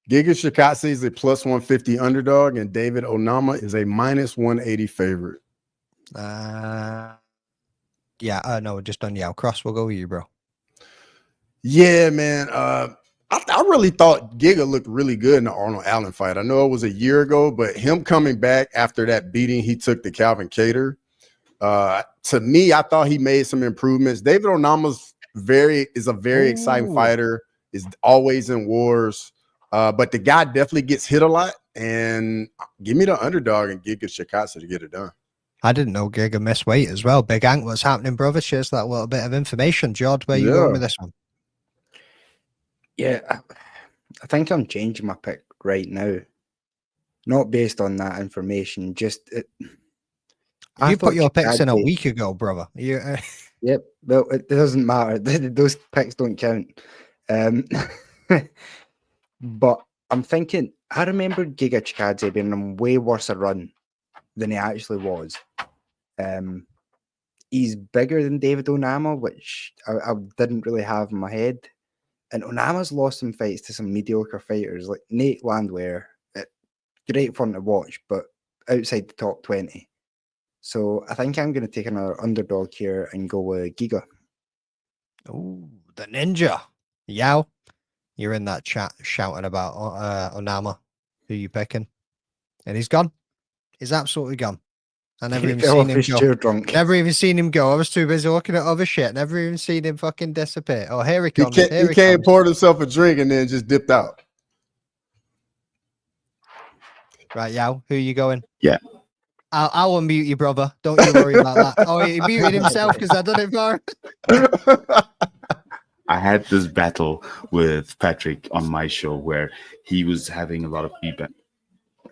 Giga Chikadze is a plus 150 underdog, and David Onama is a minus 180 favorite. No, we're just done. Yeah, Cross, we'll go with you, bro. Yeah, man. I really thought Giga looked really good in the Arnold Allen fight. I know it was a year ago, but him coming back after that beating he took to Calvin Kattar, to me, I thought he made some improvements. David Onama's is a very exciting fighter, is always in wars, but the guy definitely gets hit a lot. And give me the underdog and Giga Chikadze to get it done. I didn't know Giga missed weight as well. Big Ank, what's happening, brother? Shares that little bit of information. George, where you going with this one? Yeah, I think I'm changing my pick right now. Not based on that information, just you put your picks in a week ago, brother. Yep, well, it doesn't matter. Those picks don't count. But I'm thinking, I remember Giga Chikadze being on way worse a run than he actually was. He's bigger than David Onama, which I didn't really have in my head. And Onama's lost some fights to some mediocre fighters like Nate Landwehr. Great fun to watch, but outside the top 20. So I think I'm going to take another underdog here and go with Giga. Oh, the ninja. Yao, you're in that chat shouting about Onama. Who you picking? And he's gone. He's absolutely gone. I never even seen him go. Drunk. Never even seen him go. I was too busy looking at other shit. Never even seen him fucking dissipate. Oh, here he comes. He came, poured himself a drink, and then just dipped out. Right, Yao, who are you going? Yeah. I'll unmute you, brother. Don't you worry about that. Oh, he muted himself because I done it for him. I had this battle with Patrick on my show where he was having a lot of feedback.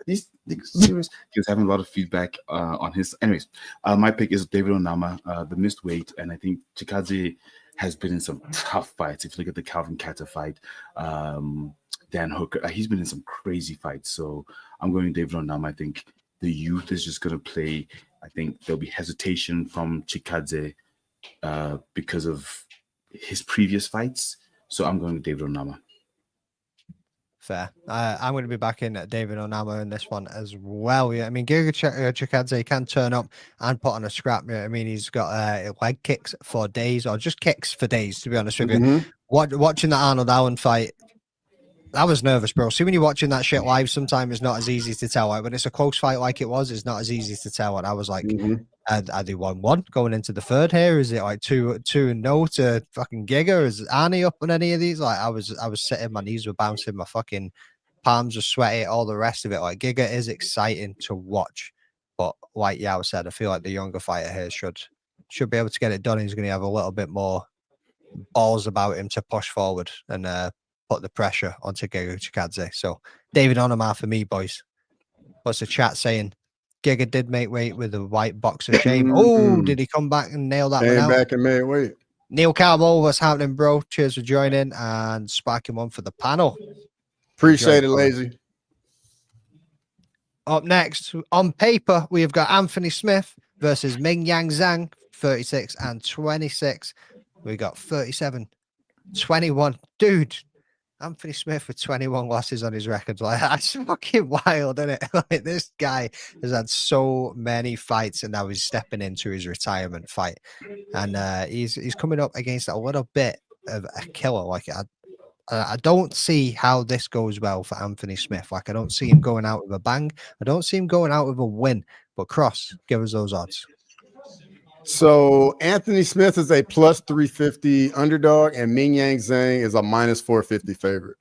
These serious? He was having a lot of feedback on his. Anyways, my pick is David Onama, the missed weight, and I think Chikadze has been in some tough fights. If you look at the Calvin Kattar fight, Dan Hooker, he's been in some crazy fights. So I'm going David Onama. I think the youth is just going to play. I think there'll be hesitation from Chikadze because of his previous fights. So I'm going with David Onama. Fair. I'm going to be back in at David Onama in this one as well. Yeah, I mean, Giga Chikadze can turn up and put on a scrap. I mean, he's got leg kicks for days, or just kicks for days, to be honest with you. Watching the Arnold Allen fight, I was nervous, bro. See, when you're watching that shit live, sometimes it's not as easy to tell. Like, when it's a close fight like it was, it's not as easy to tell. And I was like, are they 1-1 going into the third here? Is it like 2-0 to fucking Giga? Is Arnie up on any of these? Like, I was sitting, my knees were bouncing, my fucking palms were sweaty, all the rest of it. Like, Giga is exciting to watch. But like Yao said, I feel like the younger fighter here should be able to get it done. He's going to have a little bit more balls about him to push forward and put the pressure onto Giga Chikadze. So David Onama for me, boys. What's the chat saying? Giga did make weight with a white box of shame. Oh, did he come back and nail that one out? Came back and made weight. Neil Carmel, what's happening, bro? Cheers for joining and sparking one for the panel. Appreciate it, Lazy. Up next, on paper, we've got Anthony Smith versus Ming Yang Zhang, 36 and 26. We got 37, 21. Dude, Anthony Smith with 21 losses on his record. Like, that's fucking wild, isn't it? Like, this guy has had so many fights, and now he's stepping into his retirement fight. And he's coming up against a little bit of a killer. Like, I don't see how this goes well for Anthony Smith. Like, I don't see him going out with a bang. I don't see him going out with a win. But Cross, give us those odds. So Anthony Smith is a plus 350 underdog, and Ming Yang Zhang is a minus 450 favorite.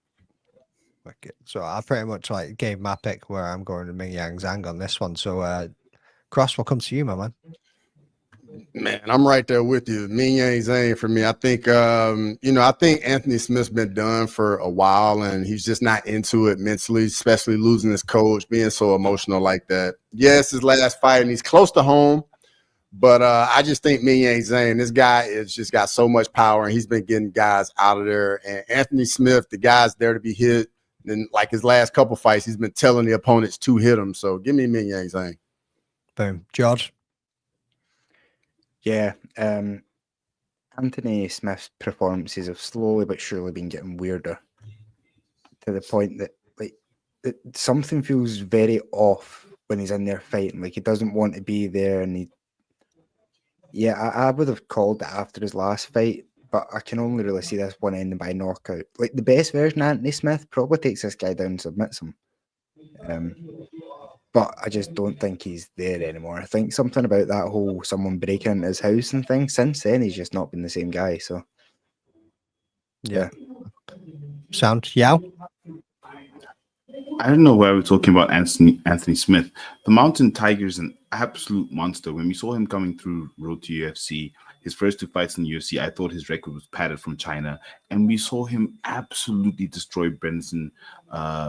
Okay. So I pretty much like gave my pick where I'm going to Ming Yang Zhang on this one. So Cross, we'll come to you, my man. Man, I'm right there with you. Ming Yang Zhang for me. I think I think Anthony Smith's been done for a while, and he's just not into it mentally, especially losing his coach, being so emotional like that. Yes, his last fight, and he's close to home. But I just think Ming Yang Zhang, this guy is just got so much power, and he's been getting guys out of there. And Anthony Smith, the guy's there to be hit. And like his last couple fights, he's been telling the opponents to hit him. So give me Ming Yang Zhang. Boom. George? Yeah. Anthony Smith's performances have slowly but surely been getting weirder to the point that something feels very off when he's in there fighting. Like, he doesn't want to be there, and I would have called it after his last fight, but I can only really see this one ending by knockout. Like, the best version of Anthony Smith probably takes this guy down and submits him. But I just don't think he's there anymore. I think something about that whole someone breaking into his house and thing, since then, he's just not been the same guy. So, yeah. Sound? Yeah. I don't know why we're talking about Anthony Smith. The Mountain Tiger is an absolute monster. When we saw him coming through Road to UFC, his first 2 fights in the UFC, I thought his record was padded from China. And we saw him absolutely destroy Benson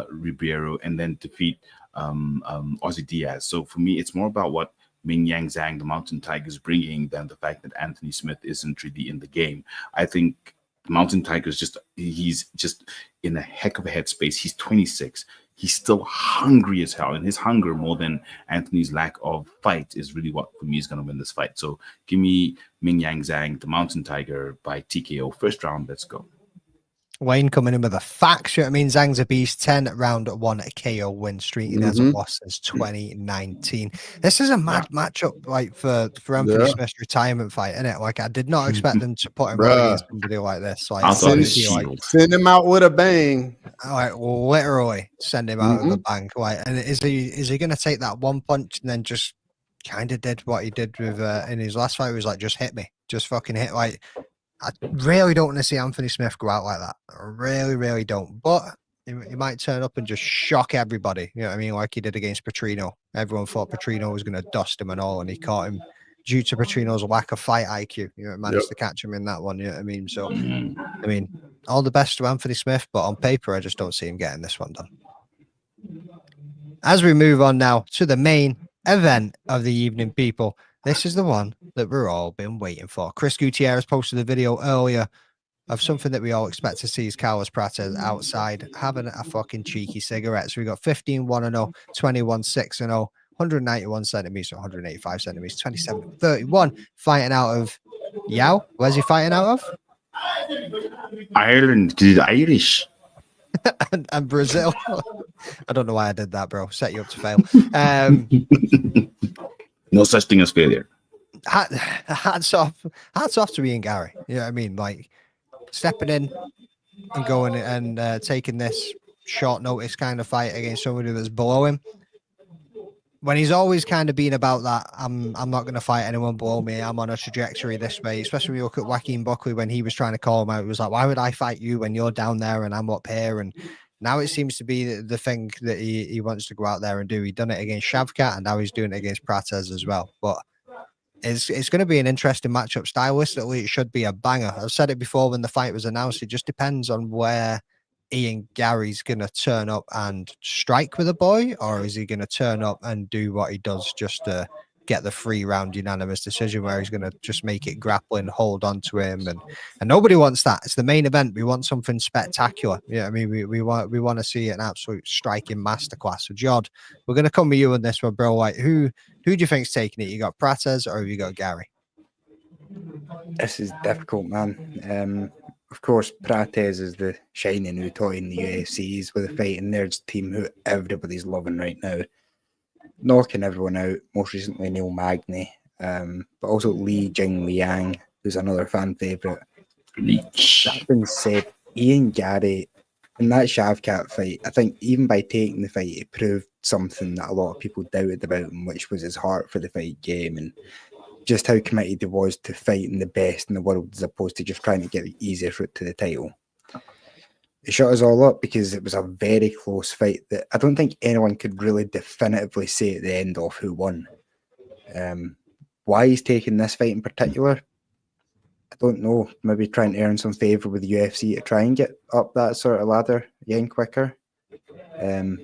Ribeiro and then defeat Ozzy Diaz. So for me, it's more about what Ming Yang Zhang, the Mountain Tiger, is bringing than the fact that Anthony Smith isn't really in the game. I think Mountain Tiger is he's just in a heck of a headspace. He's 26. He's still hungry as hell, and his hunger more than Anthony's lack of fight is really what for me is going to win this fight. So give me Ming Yang Zhang, the Mountain Tiger, by TKO. First round, let's go. Wayne coming in with the facts. I mean, Zhang's a beast. 10 round 1 KO win streak. He hasn't lost since 2019. This is a mad matchup, like for Anthony Smith's retirement fight, isn't it? Like, I did not expect them to put him up against somebody like this. Like, send him out with a bang. Like, literally send him out with a bang. Like, and is he going to take that one punch and then just kind of did what he did with in his last fight? It was like, just hit me, just fucking hit. Like, I really don't want to see Anthony Smith go out like that. I really, really don't. But he might turn up and just shock everybody. You know what I mean? Like he did against Petrino. Everyone thought Petrino was going to dust him and all, and he caught him due to Petrino's lack of fight IQ. You know, managed to catch him in that one. You know what I mean? So, I mean, all the best to Anthony Smith, but on paper, I just don't see him getting this one done. As we move on now to the main event of the evening, people. This is the one that we're all been waiting for. Chris Gutierrez posted a video earlier of something that we all expect to see is Carlos Prates outside having a fucking cheeky cigarette. So we got 15-1-0, 21-6-0, 191 centimeters, 185 centimeters, 27-31, fighting out of Yao. Where's he fighting out of? Ireland. He's Irish. and Brazil. I don't know why I did that, bro. Set you up to fail. No such thing as failure. Hats off to Ian Gary. You know what I mean? Like stepping in and going and taking this short notice kind of fight against somebody that's below him. When he's always kind of been about that, I'm not going to fight anyone below me. I'm on a trajectory this way. Especially when you look at Joaquin Buckley when he was trying to call him out. It was like, why would I fight you when you're down there and I'm up here? And now it seems to be the thing that he wants to go out there and do. He done it against Shavkat, and now he's doing it against Prates as well. But it's going to be an interesting matchup. Stylistically, it should be a banger. I've said it before when the fight was announced. It just depends on where Ian Gary's going to turn up and strike with a boy, or is he going to turn up and do what he does just to get the 3-round unanimous decision where he's going to just make it grappling, hold on to him, and nobody wants that. It's the main event. We want something spectacular. Yeah, I mean, we want to see an absolute striking masterclass. So, Jod, we're going to come with you on this one, bro. Like, who do you think's taking it? You got Prates or have you got Gary? This is difficult, man. Of course, Prates is the shiny new toy in the UFC. He's with the Fighting Nerds team who everybody's loving right now. Knocking everyone out, most recently Neil Magny, but also Li Jing Liang, who's another fan favourite. That being said, Ian Gary, in that Shavkat fight, I think even by taking the fight, he proved something that a lot of people doubted about him, which was his heart for the fight game and just how committed he was to fighting the best in the world as opposed to just trying to get the easiest route to the title. It shut us all up because it was a very close fight that I don't think anyone could really definitively say at the end of who won. Why he's taking this fight in particular, I don't know. Maybe trying to earn some favour with the UFC to try and get up that sort of ladder again quicker. But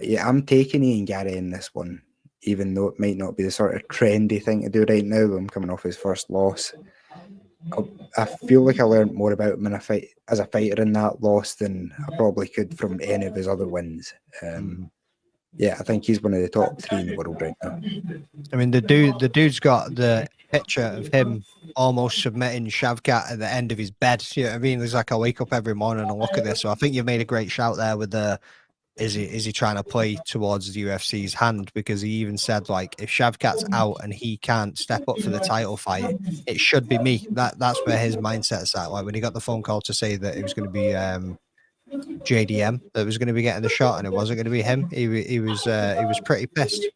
yeah, I'm taking Ian Gary in this one, even though it might not be the sort of trendy thing to do right now. I'm coming off his first loss. I feel like I learned more about him in a fight as a fighter in that loss than I probably could from any of his other wins. Yeah, I think he's one of the top 3 in the world right now. I mean, the dude's got the picture of him almost submitting Shavkat at the end of his bed. You know what I mean? It's like I wake up every morning and look at this. So I think you've made a great shout there with the is he trying to play towards the UFC's hand? Because he even said, like, if Shavkat's out and he can't step up for the title fight, it should be me. That's where his mindset's at. Like when he got the phone call to say that it was going to be JDM that was going to be getting the shot and it wasn't going to be him, he was pretty pissed,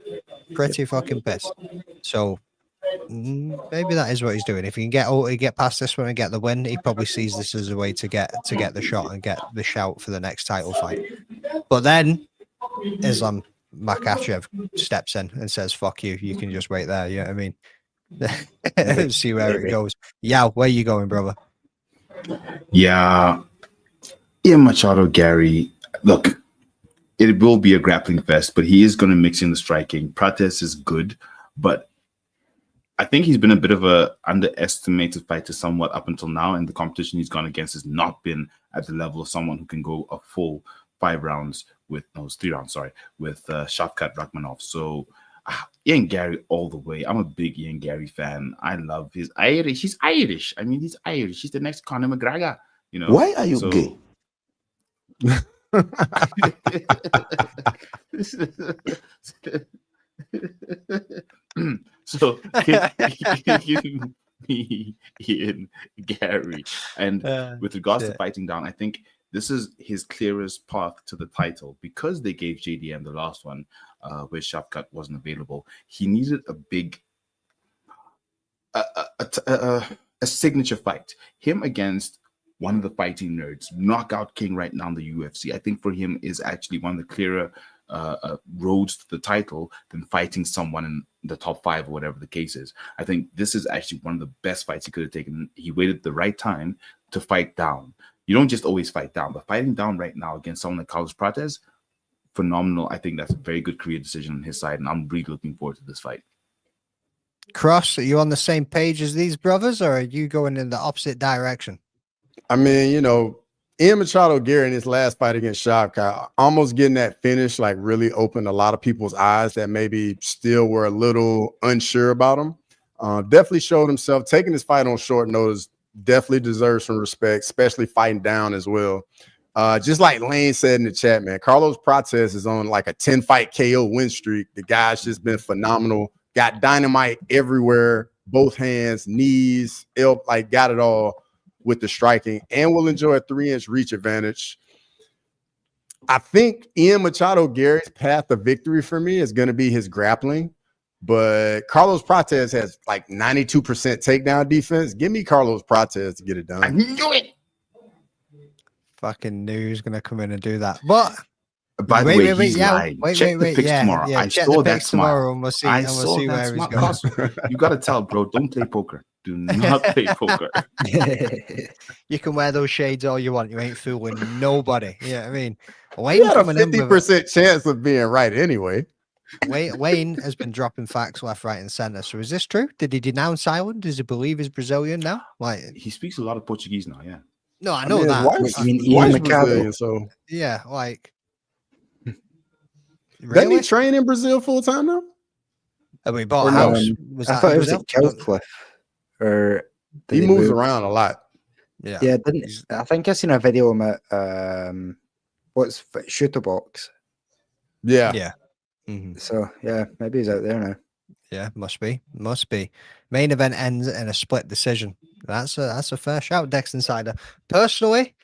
pretty fucking pissed. So maybe that is what he's doing. If he can get past this one and get the win, he probably sees this as a way to get the shot and get the shout for the next title fight. But then Islam Makhachev steps in and says, "Fuck you! You can just wait there." You know what I mean? See where it goes. Yeah, where you going, brother? Yeah, Ian Machado Gary. Look, it will be a grappling fest, but he is going to mix in the striking. Prates is good, but I think he's been a bit of a underestimated fighter somewhat up until now, and the competition he's gone against has not been at the level of someone who can go a full 5 rounds with, no, it's 3 rounds, sorry, with Shavkat Rakhmonov. So Ian Gary all the way. I'm a big Ian Gary fan. I love his Irish. He's Irish. I mean, he's Irish. He's the next Conor McGregor. You know. Why are you gay? So give me Ian Gary. And with regards to fighting down, I think this is his clearest path to the title because they gave JDM the last one where Shavkat wasn't available. He needed a big a signature fight. Him against one of the fighting nerds, knockout king right now in the UFC. I think for him is actually one of the clearer roads to the title than fighting someone in the top 5 or whatever the case is. I think this is actually one of the best fights he could have taken. He waited the right time to fight down. You don't just always fight down, but fighting down right now against someone like Carlos Prates, phenomenal. I think that's a very good career decision on his side, and I'm really looking forward to this fight. Cross, are you on the same page as these brothers, or are you going in the opposite direction? I mean, you know, Ian Machado Gary in his last fight against Shavkat, almost getting that finish, like really opened a lot of people's eyes that maybe still were a little unsure about him. Definitely showed himself. Taking this fight on short notice definitely deserves some respect, especially fighting down as well. Just like Lane said in the chat, man, Carlos Prates is on like a 10-fight KO win streak. The guy's just been phenomenal. Got dynamite everywhere, both hands, knees, like got it all with the striking, and will enjoy a 3-inch reach advantage. I think Ian Machado Gary's path to victory for me is going to be his grappling, but Carlos Prates has like 92% takedown defense. Give me Carlos Prates to get it done. I knew it. Fucking knew he was going to come in and do that. But by the way, he's lying. Check the picks tomorrow. Yeah, I saw that smile. And we'll see where he's going. You got to tell, bro, don't play poker. Do not play poker. You can wear those shades all you want. You ain't fooling nobody. You know what I mean? Wayne got a 50% chance of being right anyway. Wayne has been dropping facts left, right, and center. So is this true? Did he denounce Ireland? Does he believe he's Brazilian now? Like he speaks a lot of Portuguese now. Yeah. No, I know that. Wife's Brazilian, so yeah, like. Doesn't he train in Brazil full time now? We bought a house. I thought it was at Kilcliff. or did He they moves move? around a lot. Yeah. Yeah, didn't I think I seen a video of him at what's Shooter Box. Yeah. Yeah. Mhm. So yeah, maybe he's out there now. Yeah, must be. Main event ends in a split decision. That's a fair shout, Dex Insider. Personally,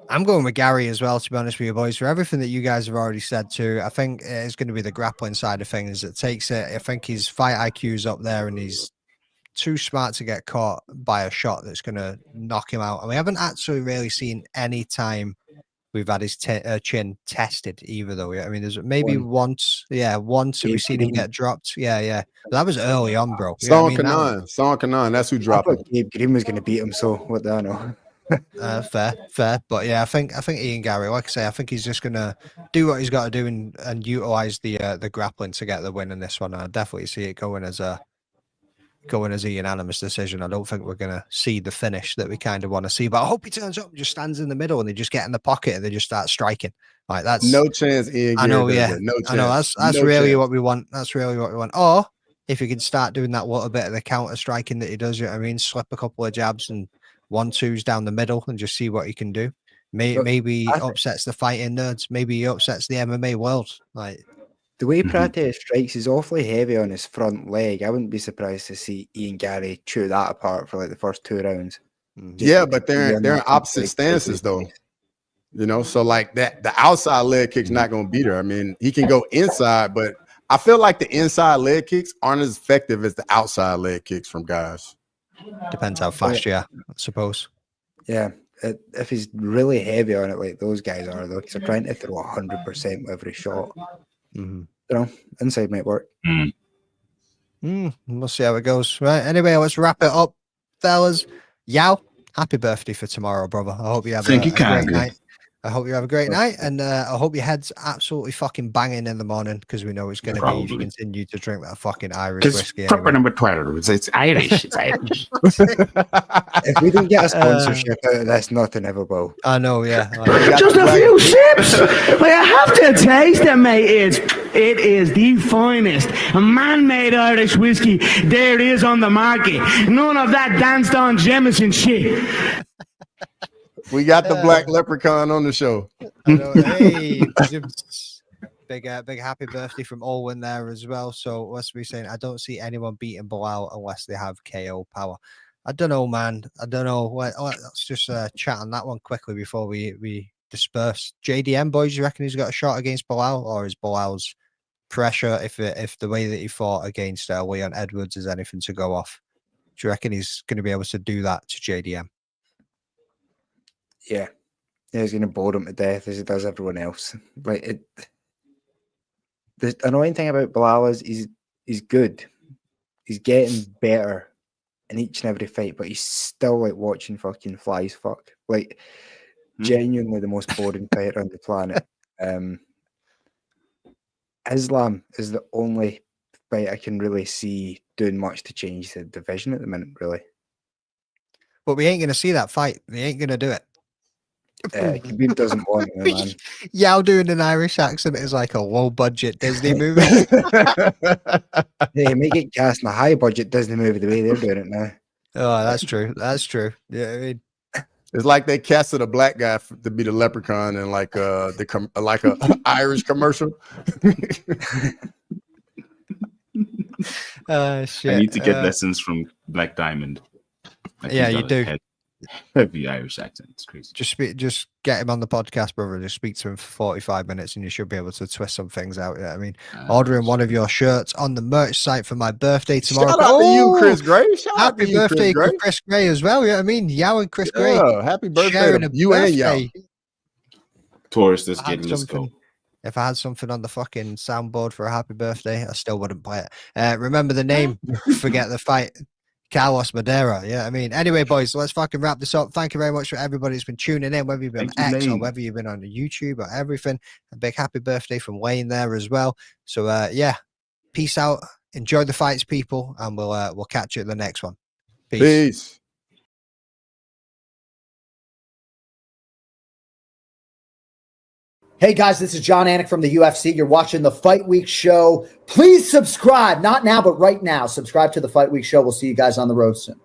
I'm going with Gary as well, to be honest with you boys. For everything that you guys have already said too, I think it's going to be the grappling side of things that takes it. I think his fight IQ is up there and he's too smart to get caught by a shot that's going to knock him out. And we haven't actually really seen any time we've had his chin tested either, though. I mean, there's maybe once that we've seen him get dropped. Yeah. But that was early on, bro. Son Kanan, that's who I dropped thought him. Gabe Green was going to beat him. So what do I know? Fair. But yeah, I think Ian Gary, like I say, I think he's just gonna do what he's got to do and utilize the grappling to get the win in this one. I definitely see it going as a unanimous decision. I don't think we're gonna see the finish that we kind of want to see, but I hope he turns up and just stands in the middle and they just get in the pocket and they just start striking. Like that's no chance. Ian Gary I know, yeah, no chance. I know that's really what we want. That's really what we want. Or if he can start doing that little bit of the counter striking that he does, you know what I mean, slip a couple of jabs and 1-2s down the middle and just see what he can do. Maybe he upsets the fighting nerds. Maybe he upsets the MMA world. Like the way Prates strikes is awfully heavy on his front leg. I wouldn't be surprised to see Ian Gary chew that apart for like the first 2 rounds. Yeah, but they're in opposite stances though. You know, so like that the outside leg kick's not gonna beat her. I mean, he can go inside, but I feel like the inside leg kicks aren't as effective as the outside leg kicks from guys. Depends how fast you are, I suppose. Yeah, if he's really heavy on it like those guys are, though, because they're trying to throw 100% with every shot. You know, inside might work. We'll see how it goes. Right. Anyway, let's wrap it up, fellas. Yao, happy birthday for tomorrow, brother. I hope you have a great night. I hope you have a great night, and I hope your head's absolutely fucking banging in the morning because we know it's going to be if you continue to drink that fucking Irish whiskey. Proper number 12. It's Irish. It's Irish. If we didn't get a sponsorship out of this, nothing ever will. I know, yeah. Just a few sips. Well, I have to taste it, mate. It is the finest man-made Irish whiskey there is on the market. None of that danced on Jameson shit. We got the black leprechaun on the show. Hey, big happy birthday from Olwen there as well. So let's be saying, I don't see anyone beating Bilal unless they have KO power. I don't know, man. I don't know. Let's just chat on that one quickly before we disperse. JDM boys, you reckon he's got a shot against Bilal, or is Bilal's pressure, if the way that he fought against Leon Edwards is anything to go off? Do you reckon he's going to be able to do that to JDM? Yeah, he's going to bore him to death as he does everyone else. Like the annoying thing about Bilal is he's good. He's getting better in each and every fight, but he's still like watching fucking flies fuck. Like genuinely the most boring fighter on the planet. Islam is the only fight I can really see doing much to change the division at the minute, really. But we ain't going to see that fight. They ain't going to do it. Khabib doesn't want it, man. Yao doing an Irish accent is like a low-budget Disney movie. They make it cast in a high-budget Disney movie the way they're doing it now. Oh, that's true. That's true. Yeah, I mean, it's like they casted a black guy to be the leprechaun in like a Irish commercial. Shit. Shit. I need to get lessons from Black Diamond. Like yeah, you do. Heavy Irish accent. It's crazy. Just get him on the podcast, brother. Just speak to him for 45 minutes and you should be able to twist some things out. Yeah, I mean, ordering one of your shirts on the merch site for my birthday tomorrow. Shout out to you, Chris Gray. Happy birthday to Chris Gray as well. Yeah, I mean, Yao and Chris Gray. Happy birthday to you and Yao. Taurus, let's go. If I had something on the fucking soundboard for a happy birthday, I still wouldn't play it. Remember the name, forget the fight. Carlos Madeira. Yeah, I mean, anyway, boys, let's fucking wrap this up. Thank you very much for everybody who's been tuning in, whether you've been on X or whether you've been on the YouTube or everything. A big happy birthday from Wayne there as well. So yeah, peace out. Enjoy the fights, people, and we'll catch you at the next one. Peace. Hey guys, this is John Anik from the UFC. You're watching the Fight Week Show. Please subscribe. Not now, but right now. Subscribe to the Fight Week Show. We'll see you guys on the road soon.